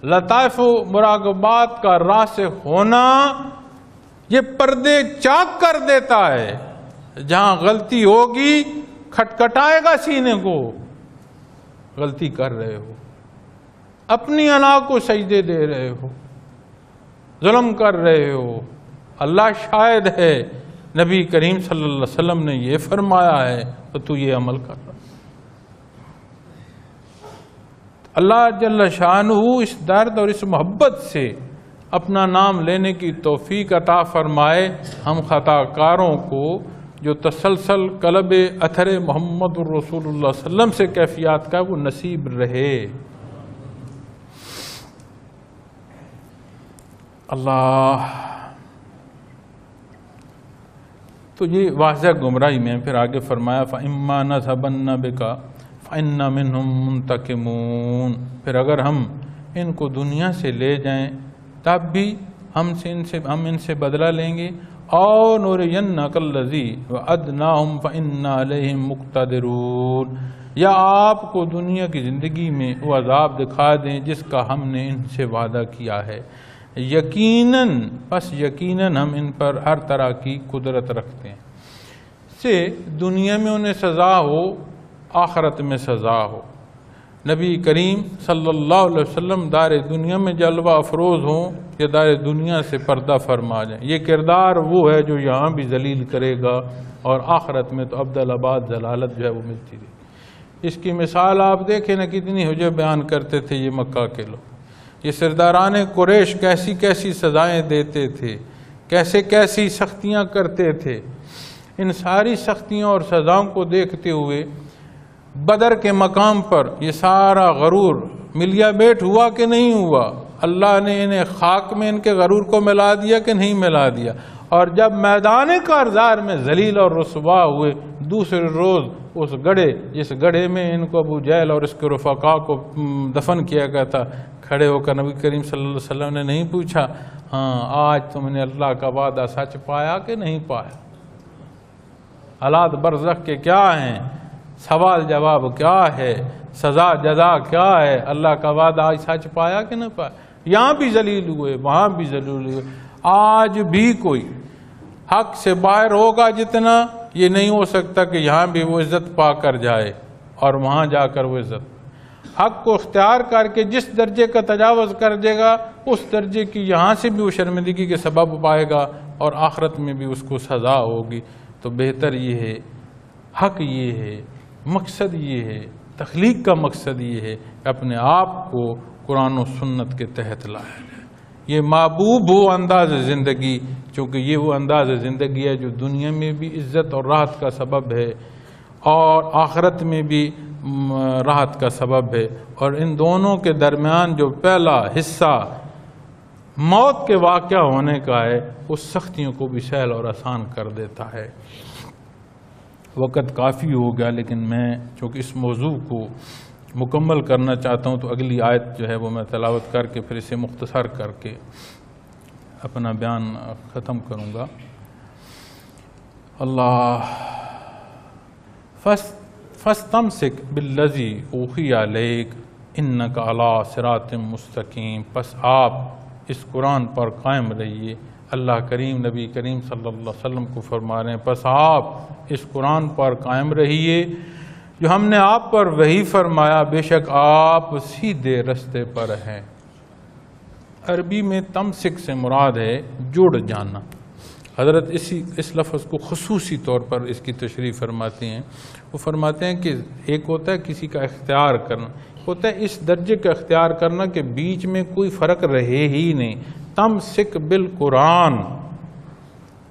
لطائف و مراقبات کا راسخ ہونا، یہ پردے چاک کر دیتا ہے۔ جہاں غلطی ہوگی کھٹکھٹائے گا سینے کو، غلطی کر رہے ہو، اپنی انا کو سجدے دے رہے ہو، ظلم کر رہے ہو، اللہ شاہد ہے، نبی کریم صلی اللہ علیہ وسلم نے یہ فرمایا ہے، تو یہ عمل کر رہا۔ اللہ جل شانہ اس درد اور اس محبت سے اپنا نام لینے کی توفیق عطا فرمائے۔ ہم خطا کاروں کو جو تسلسل قلب اثر محمد الرسول اللہ صلی اللہ علیہ وسلم سے کیفیات کا وہ نصیب رہے۔ اللہ، تو یہ واضح گمراہی میں پھر آگے فرمایا فَإِمَّا نَذْهَبَنَّ بِكَ فَإِنَّ مِنْهُمْ مُنْتَقِمُونَ، پھر اگر ہم ان کو دنیا سے لے جائیں تب بھی ہم ان سے بدلہ لیں گے، اور نُرِيَنَّكَ الَّذِي وَعَدْنَاهُمْ فَإِنَّا عَلَيْهِمْ مُقْتَدِرُونَ، یا آپ کو دنیا کی زندگی میں وہ عذاب دکھا دیں جس کا ہم نے ان سے وعدہ کیا ہے، یقیناً بس یقیناً ہم ان پر ہر طرح کی قدرت رکھتے ہیں۔ سے دنیا میں انہیں سزا ہو، آخرت میں سزا ہو۔ نبی کریم صلی اللہ علیہ وسلم دار دنیا میں جلوہ افروز ہوں یا دار دنیا سے پردہ فرما جائیں، یہ کردار وہ ہے جو یہاں بھی ذلیل کرے گا، اور آخرت میں تو عبدالآباد ذلالت جو ہے وہ ملتی رہی۔ اس کی مثال آپ دیکھیں نا، کتنی حجت بیان کرتے تھے یہ مکہ کے لوگ، یہ سرداران قریش کیسی کیسی سزائیں دیتے تھے، کیسے کیسی سختیاں کرتے تھے۔ ان ساری سختیوں اور سزاؤں کو دیکھتے ہوئے بدر کے مقام پر یہ سارا غرور ملیا بیٹ ہوا کہ نہیں ہوا؟ اللہ نے انہیں خاک میں ان کے غرور کو ملا دیا کہ نہیں ملا دیا؟ اور جب میدان کارزار میں ذلیل اور رسوا ہوئے، دوسرے روز اس گڑھے جس گڑھے میں ان کو ابو جہل اور اس کے رفقا کو دفن کیا گیا تھا، کھڑے ہو کر نبی کریم صلی اللہ علیہ وسلم نے نہیں پوچھا ہاں آج تم نے اللہ کا وعدہ سچ پایا کہ نہیں پایا؟ حالات برزخ کے کیا ہیں، سوال جواب کیا ہے، سزا جزا کیا ہے، اللہ کا وعدہ آج سچ پایا کہ نہ پایا؟ یہاں بھی ذلیل ہوئے، وہاں بھی ذلیل ہوئے۔ آج بھی کوئی حق سے باہر ہوگا جتنا، یہ نہیں ہو سکتا کہ یہاں بھی وہ عزت پا کر جائے اور وہاں جا کر وہ عزت۔ حق کو اختیار کر کے جس درجے کا تجاوز کر دے گا، اس درجے کی یہاں سے بھی وہ شرمندگی کے سبب پائے گا، اور آخرت میں بھی اس کو سزا ہوگی۔ تو بہتر یہ ہے، حق یہ ہے، مقصد یہ ہے، تخلیق کا مقصد یہ ہے کہ اپنے آپ کو قرآن و سنت کے تحت لایا جائے۔ یہ محبوب وہ انداز زندگی، چونکہ یہ وہ انداز زندگی ہے جو دنیا میں بھی عزت اور راحت کا سبب ہے، اور آخرت میں بھی راحت کا سبب ہے۔ اور ان دونوں کے درمیان جو پہلا حصہ موت کے واقعہ ہونے کا ہے، اس سختیوں کو بھی سہل اور آسان کر دیتا ہے۔ وقت کافی ہو گیا، لیکن میں چونکہ اس موضوع کو مکمل کرنا چاہتا ہوں تو اگلی آیت جو ہے وہ میں تلاوت کر کے پھر اسے مختصر کر کے اپنا بیان ختم کروں گا۔ اللہ فَاسْتَمْسِكْ بِالَّذِي أُوحِيَ عَلَيْكَ إِنَّكَ عَلَىٰ صِرَاطٍ مُسْتَقِيمٍ، پس آپ اس قرآن پر قائم رہیے۔ اللہ کریم نبی کریم صلی اللہ علیہ وسلم کو فرما رہے ہیں پس آپ اس قرآن پر قائم رہیے جو ہم نے آپ پر وحی فرمایا، بے شک آپ سیدھے رستے پر ہیں۔ عربی میں تمسک سے مراد ہے جڑ جانا۔ حضرت اس لفظ کو خصوصی طور پر اس کی تشریح فرماتے ہیں۔ وہ فرماتے ہیں کہ ایک ہوتا ہے کسی کا اختیار کرنا، ہوتا ہے اس درجے کا اختیار کرنا کہ بیچ میں کوئی فرق رہے ہی نہیں۔ تمسک بالقرآن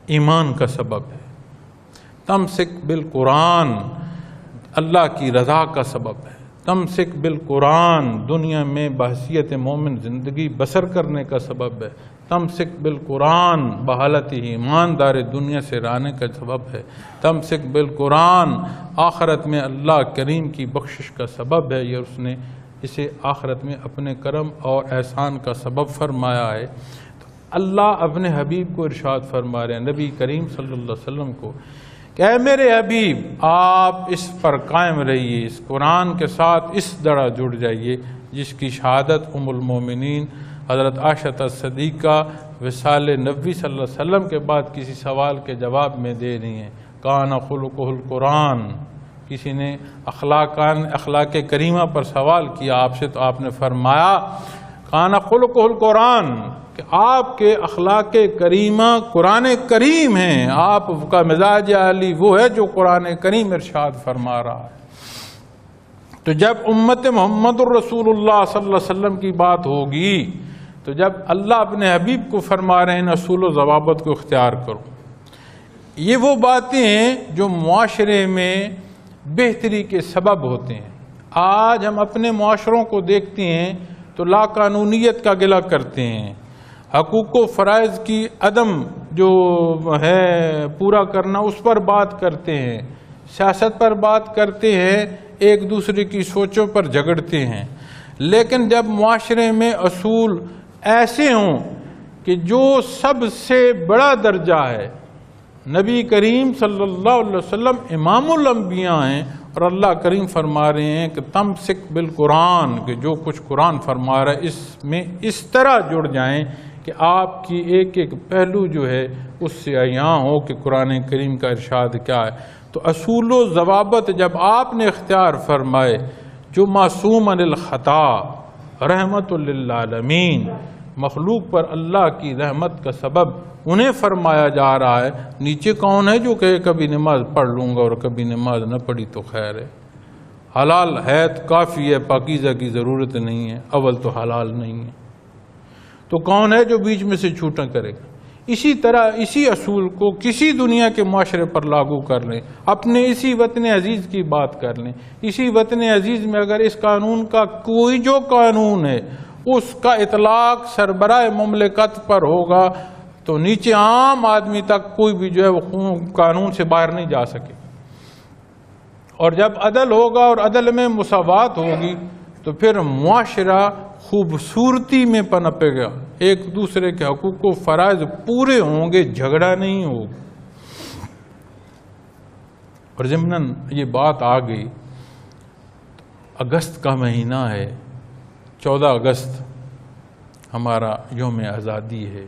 ایمان کا سبب ہے، تمسک بالقرآن اللہ کی رضا کا سبب ہے، تمسک بالقرآن دنیا میں بحیثیت مومن زندگی بسر کرنے کا سبب ہے، تمسک بالقرآن بحالت ایماندار دنیا سے رہنے کا سبب ہے، تمسک بالقرآن آخرت میں اللہ کریم کی بخشش کا سبب ہے۔ یہ اس نے اسے آخرت میں اپنے کرم اور احسان کا سبب فرمایا ہے۔ تو اللہ اپنے حبیب کو ارشاد فرما رہے ہیں، نبی کریم صلی اللہ علیہ وسلم کو، کہ اے میرے حبیب آپ اس پر قائم رہیے، اس قرآن کے ساتھ اس طرح جڑ جائیے جس کی شہادت ام المومنین حضرت عائشہ صدیقہ وصال نبی صلی اللہ علیہ وسلم کے بعد کسی سوال کے جواب میں دے رہی ہیں۔ کان خلقہ القرآن، کسی نے اخلاق کریمہ پر سوال کیا آپ سے تو آپ نے فرمایا کان خلقہ القرآن، کہ آپ کے اخلاق کریمہ قرآن کریم ہیں، آپ کا مزاج عالی وہ ہے جو قرآن کریم ارشاد فرما رہا ہے۔ تو جب امت محمد الرسول اللہ صلی اللہ علیہ وسلم کی بات ہوگی تو جب اللہ اپنے حبیب کو فرما رہے ہیں اصول و ضوابط کو اختیار کرو، یہ وہ باتیں ہیں جو معاشرے میں بہتری کے سبب ہوتے ہیں۔ آج ہم اپنے معاشروں کو دیکھتے ہیں تو لا قانونیت کا گلہ کرتے ہیں، حقوق و فرائض کی عدم جو ہے پورا کرنا اس پر بات کرتے ہیں، سیاست پر بات کرتے ہیں، ایک دوسرے کی سوچوں پر جھگڑتے ہیں۔ لیکن جب معاشرے میں اصول ایسے ہوں کہ جو سب سے بڑا درجہ ہے، نبی کریم صلی اللہ علیہ وسلم امام الانبیاء ہیں اور اللہ کریم فرما رہے ہیں کہ تمسک بالقرآن، کہ جو کچھ قرآن فرما رہا ہے اس میں اس طرح جڑ جائیں کہ آپ کی ایک ایک پہلو جو ہے اس سے عیاں ہو کہ قرآن کریم کا ارشاد کیا ہے۔ تو اصول و ضوابط جب آپ نے اختیار فرمائے، جو معصوم عن الخطا رحمت للعالمین، مخلوق پر اللہ کی رحمت کا سبب انہیں فرمایا جا رہا ہے، نیچے کون ہے جو کہے کبھی نماز پڑھ لوں گا اور کبھی نماز نہ پڑھی تو خیر ہے، حلال ہے تو کافی ہے، پاکیزہ کی ضرورت نہیں ہے، اول تو حلال نہیں ہے، تو کون ہے جو بیچ میں سے چھوٹا کرے گا؟ اسی طرح اسی اصول کو کسی دنیا کے معاشرے پر لاگو کر لیں، اپنے اسی وطن عزیز کی بات کر لیں۔ اسی وطن عزیز میں اگر اس قانون کا کوئی جو قانون ہے اس کا اطلاق سربراہ مملکت پر ہوگا تو نیچے عام آدمی تک کوئی بھی جو ہے وہ قانون سے باہر نہیں جا سکے، اور جب عدل ہوگا اور عدل میں مساوات ہوگی تو پھر معاشرہ خوبصورتی میں پنپے گا، ایک دوسرے کے حقوق و فرائض پورے ہوں گے، جھگڑا نہیں ہوگا۔ اور ضمناً یہ بات آ گئی، اگست کا مہینہ ہے، 14 اگست ہمارا یوم آزادی ہے،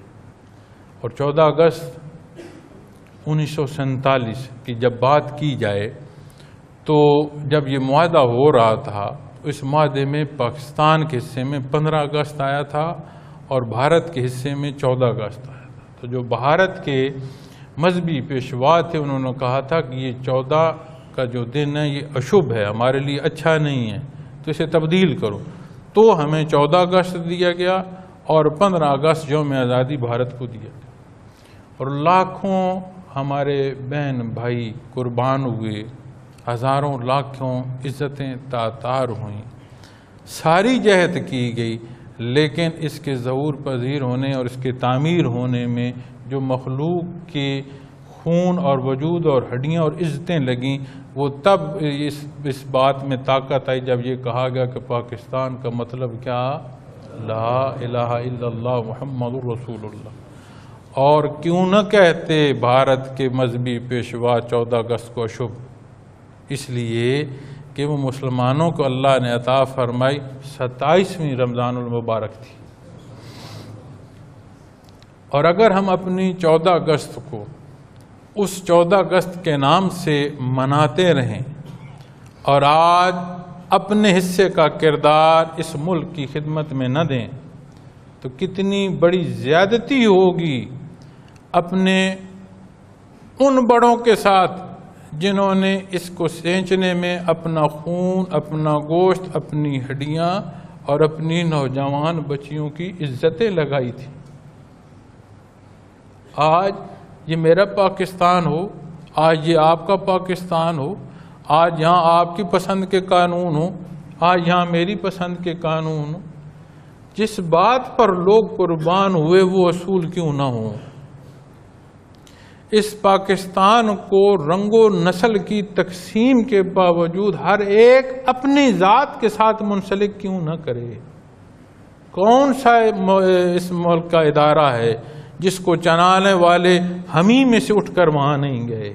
اور 14 اگست 1947 کی جب بات کی جائے تو جب یہ معاہدہ ہو رہا تھا اس معاہدے میں پاکستان کے حصے میں 15 اگست آیا تھا اور بھارت کے حصے میں 14 اگست آیا تھا۔ تو جو بھارت کے مذہبی پیشوا تھے انہوں نے کہا تھا کہ یہ 14 کا جو دن ہے یہ اشبھ ہے، ہمارے لیے اچھا نہیں ہے، تو اسے تبدیل کرو، تو ہمیں 14 اگست دیا گیا اور 15 اگست یوم آزادی بھارت کو دیا گیا، اور لاکھوں ہمارے بہن بھائی قربان ہوئے، ہزاروں لاکھوں عزتیں تعطار ہوئیں، ساری جہد کی گئی، لیکن اس کے ظہور پذیر ہونے اور اس کے تعمیر ہونے میں جو مخلوق کے خون اور وجود اور ہڈیاں اور عزتیں لگیں، وہ تب اس بات میں طاقت آئی جب یہ کہا گیا کہ پاکستان کا مطلب کیا؟ لا الہ الا اللہ محمد الرسول اللہ۔ اور کیوں نہ کہتے بھارت کے مذہبی پیشوا 14 اگست کو شبھ، اس لیے کہ وہ مسلمانوں کو اللہ نے عطا فرمائی 27ویں رمضان المبارک تھی۔ اور اگر ہم اپنی 14 اگست کو اس 14 اگست کے نام سے مناتے رہیں اور آج اپنے حصے کا کردار اس ملک کی خدمت میں نہ دیں تو کتنی بڑی زیادتی ہوگی اپنے ان بڑوں کے ساتھ جنہوں نے اس کو سینچنے میں اپنا خون، اپنا گوشت، اپنی ہڈیاں اور اپنی نوجوان بچیوں کی عزتیں لگائی تھی۔ آج یہ میرا پاکستان ہو، آج یہ آپ کا پاکستان ہو، آج یہاں آپ کی پسند کے قانون ہو، آج یہاں میری پسند کے قانون ہو، جس بات پر لوگ قربان ہوئے وہ اصول کیوں نہ ہوں۔ اس پاکستان کو رنگ و نسل کی تقسیم کے باوجود ہر ایک اپنی ذات کے ساتھ منسلک کیوں نہ کرے؟ کون سا اس ملک کا ادارہ ہے جس کو چلانے والے ہم ہی میں سے اٹھ کر وہاں نہیں گئے؟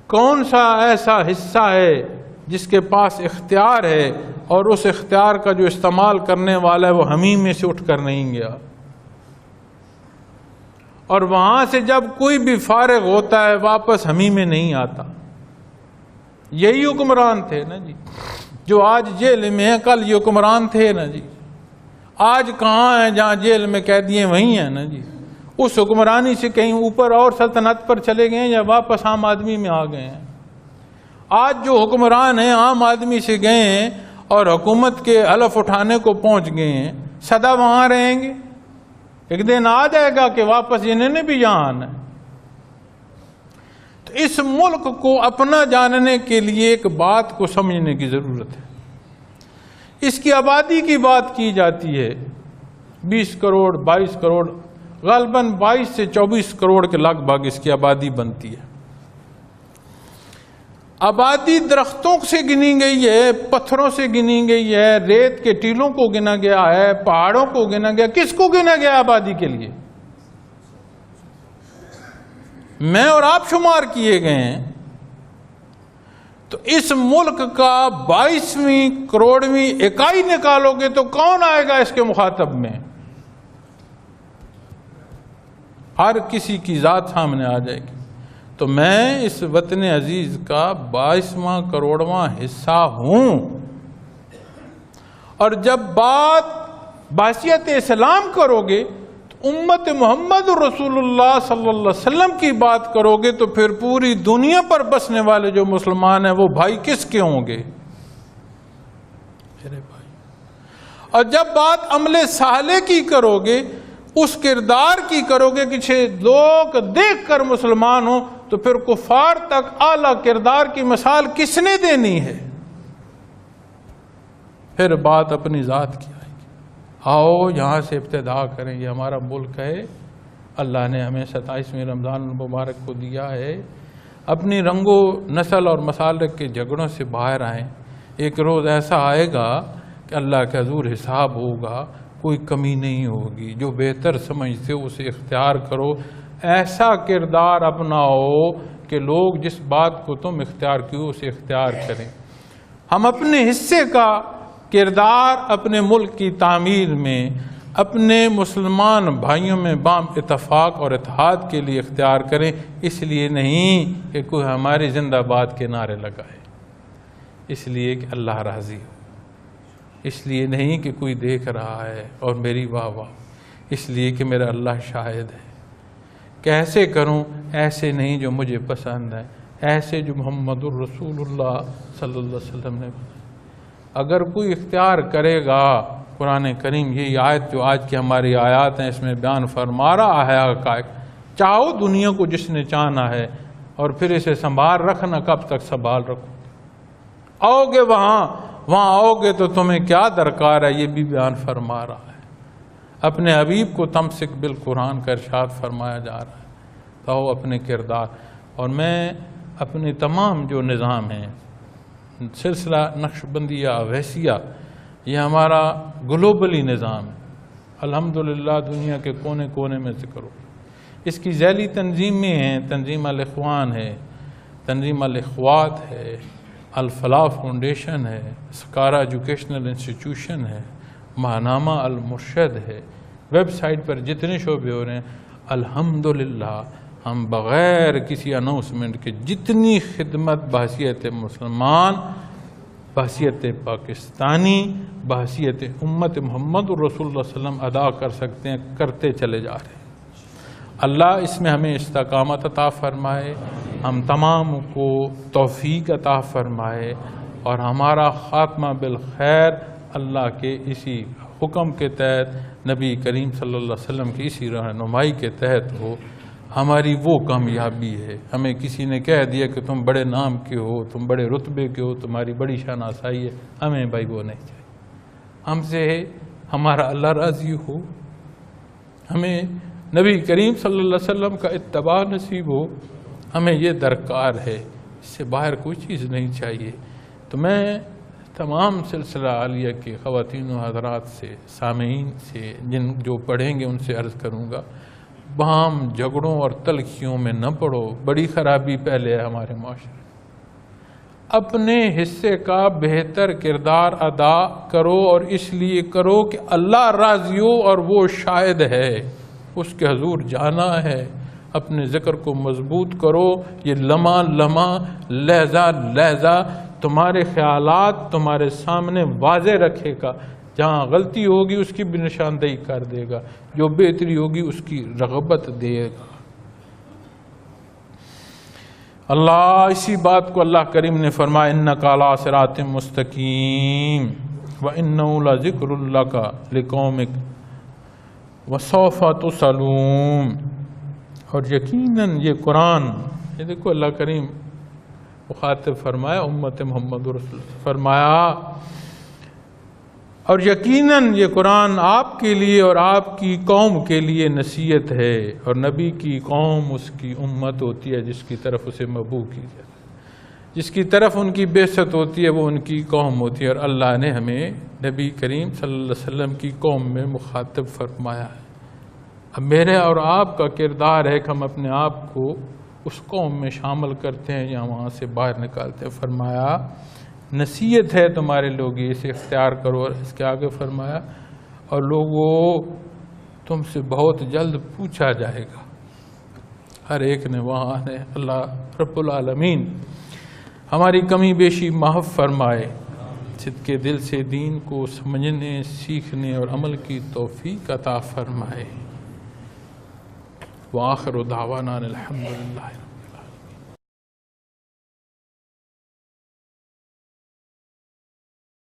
کون سا ایسا حصہ ہے جس کے پاس اختیار ہے اور اس اختیار کا جو استعمال کرنے والا ہے وہ ہم ہی میں سے اٹھ کر نہیں گیا؟ اور وہاں سے جب کوئی بھی فارغ ہوتا ہے واپس ہم ہی میں نہیں آتا۔ یہی حکمران تھے نا جی جو آج جیل میں ہیں، کل یہ حکمران تھے نا جی۔ آج کہاں ہیں؟ جہاں جیل میں قیدی ہیں وہیں ہیں نا جی۔ اس حکمرانی سے کہیں اوپر اور سلطنت پر چلے گئے ہیں یا واپس عام آدمی میں آ گئے ہیں؟ آج جو حکمران ہیں عام آدمی سے گئے ہیں اور حکومت کے حلف اٹھانے کو پہنچ گئے ہیں، سدا وہاں رہیں گے؟ ایک دن آ جائے گا کہ واپس انہوں نے بھی یہاں آنا ہے۔ تو اس ملک کو اپنا جاننے کے لیے ایک بات کو سمجھنے کی ضرورت ہے۔ اس کی آبادی کی بات کی جاتی ہے، 20 کروڑ 22 کروڑ، غالباً 22 سے 24 کروڑ کے لگ بھگ اس کی آبادی بنتی ہے۔ آبادی درختوں سے گنی گئی ہے، پتھروں سے گنی گئی ہے، ریت کے ٹیلوں کو گنا گیا ہے، پہاڑوں کو گنا گیا۔ کس کو گنا گیا آبادی کے لیے؟ میں اور آپ شمار کیے گئے ہیں۔ تو اس ملک کا 22ویں کروڑویں اکائی نکالو گے تو کون آئے گا اس کے مخاطب میں؟ ہر کسی کی ذات سامنے آ جائے گی۔ تو میں اس وطن عزیز کا 22واں کروڑواں حصہ ہوں، اور جب بات بحیثیت اسلام کرو گے تو امت محمد رسول اللہ صلی اللہ علیہ وسلم کی بات کرو گے تو پھر پوری دنیا پر بسنے والے جو مسلمان ہیں وہ بھائی کس کے ہوں گے؟ میرے بھائی۔ اور جب بات عمل صالح کی کرو گے، اس کردار کی کرو گے کہ لوگ دیکھ کر مسلمان ہوں، تو پھر کفار تک اعلیٰ کردار کی مثال کس نے دینی ہے؟ پھر بات اپنی ذات کی آئے گی۔ آؤ یہاں سے ابتدا کریں، یہ ہمارا ملک ہے، اللہ نے ہمیں 27ویں رمضان المبارک کو دیا ہے۔ اپنی رنگ و نسل اور مسالک کے جھگڑوں سے باہر آئیں۔ ایک روز ایسا آئے گا کہ اللہ کے حضور حساب ہوگا، کوئی کمی نہیں ہوگی۔ جو بہتر سمجھتے ہو اسے اختیار کرو، ایسا کردار اپناؤ کہ لوگ جس بات کو تم اختیار کیو اسے اختیار کریں۔ ہم اپنے حصے کا کردار اپنے ملک کی تعمیر میں، اپنے مسلمان بھائیوں میں بام اتفاق اور اتحاد کے لیے اختیار کریں، اس لیے نہیں کہ کوئی ہماری زندہ باد کے نعرے لگائے، اس لیے کہ اللہ راضی ہو، اس لیے نہیں کہ کوئی دیکھ رہا ہے اور میری واہ واہ، اس لیے کہ میرا اللہ شاہد ہے۔ کیسے کروں؟ ایسے نہیں جو مجھے پسند ہے، ایسے جو محمد الرسول اللہ صلی اللہ علیہ وسلم نے بتایا۔ اگر کوئی اختیار کرے گا، قرآن کریم یہ آیت جو آج کی ہماری آیات ہیں اس میں بیان فرما رہا ہے حقائق، چاہو دنیا کو جس نے چاہنا ہے اور پھر اسے سنبھال رکھنا، کب تک سنبھال رکھو؟ آؤ گے وہاں آؤ گے تو تمہیں کیا درکار ہے، یہ بھی بیان فرما رہا ہے۔ اپنے حبیب کو تمسک بالقرآن کا ارشاد فرمایا جا رہا ہے۔ تو اپنے کردار، اور میں اپنے تمام جو نظام ہیں، سلسلہ نقش بندیہ اویسیہ، یہ ہمارا گلوبلی نظام ہے۔ الحمدللہ دنیا کے کونے کونے میں ذکر ہو. اس کی ذیلی تنظیمیں ہیں، تنظیم الاخوان ہے، تنظیم الاخوات ہے، الفلاح فاؤنڈیشن ہے، سکارا ایجوکیشنل انسٹیٹیوشن ہے، ماہنامہ المرشد ہے. ویب سائٹ پر جتنے شعبے ہو رہے ہیں الحمدللہ ہم بغیر کسی اناؤنسمنٹ کے جتنی خدمت بحیثیت مسلمان، بحیثیت پاکستانی، بحیثیت امت محمد رسول اللہ صلی اللہ علیہ وسلم ادا کر سکتے ہیں، کرتے چلے جا رہے ہیں. اللہ اس میں ہمیں استقامت عطا فرمائے، ہم تمام کو توفیق عطا فرمائے، اور ہمارا خاتمہ بالخیر اللہ کے اسی حکم کے تحت، نبی کریم صلی اللہ علیہ وسلم کی اسی رہنمائی کے تحت ہو. ہماری وہ کامیابی ہے. ہمیں کسی نے کہہ دیا کہ تم بڑے نام کے ہو، تم بڑے رتبے کے ہو، تمہاری بڑی شناسائی ہے، ہمیں بھائی وہ نہیں چاہیے. ہم سے ہمارا اللہ راضی ہو، ہمیں نبی کریم صلی اللہ علیہ وسلم کا اتباع نصیب ہو، ہمیں یہ درکار ہے. اس سے باہر کوئی چیز نہیں چاہیے. تو میں تمام سلسلہ عالیہ کے خواتین و حضرات سے، سامعین سے، جو پڑھیں گے ان سے عرض کروں گا، بہم جھگڑوں اور تلخیوں میں نہ پڑو. بڑی خرابی پہلے ہے ہمارے معاشرے. اپنے حصے کا بہتر کردار ادا کرو، اور اس لیے کرو کہ اللہ راضی ہو اور وہ شاہد ہے، اس کے حضور جانا ہے. اپنے ذکر کو مضبوط کرو. یہ لمحہ لمحہ، لہجہ لہجہ تمہارے خیالات تمہارے سامنے واضح رکھے گا. جہاں غلطی ہوگی اس کی بھی نشاندہی کر دے گا، جو بہتری ہوگی اس کی رغبت دے گا. اللہ اسی بات کو اللہ کریم نے فرمایا انک علی صراط مستقیم وانہ لذکر لک لقومک وسوف تسألون. اور یقیناً یہ قرآن، یہ دیکھو اللہ کریم مخاطب فرمایا امت محمد رسول فرمایا، اور یقیناً یہ قرآن آپ کے لیے اور آپ کی قوم کے لیے نصیحت ہے. اور نبی کی قوم اس کی امت ہوتی ہے جس کی طرف اسے مبعوث کی جاتی ہے، جس کی طرف ان کی بعثت ہوتی ہے وہ ان کی قوم ہوتی ہے. اور اللہ نے ہمیں نبی کریم صلی اللہ علیہ وسلم کی قوم میں مخاطب فرمایا ہے. اب میرے اور آپ کا کردار ہے کہ ہم اپنے آپ کو اس قوم میں شامل کرتے ہیں یا وہاں سے باہر نکالتے ہیں. فرمایا نصیحت ہے تمہارے لوگ اسے اختیار کرو. اور اس کے آگے فرمایا اور لوگوں تم سے بہت جلد پوچھا جائے گا. ہر ایک نے وہاں آنے. اللہ رب العالمین ہماری کمی بیشی معاف فرمائے، صدقے دل سے دین کو سمجھنے، سیکھنے اور عمل کی توفیق عطا فرمائے. وآخر دعوانا الحمدللہ.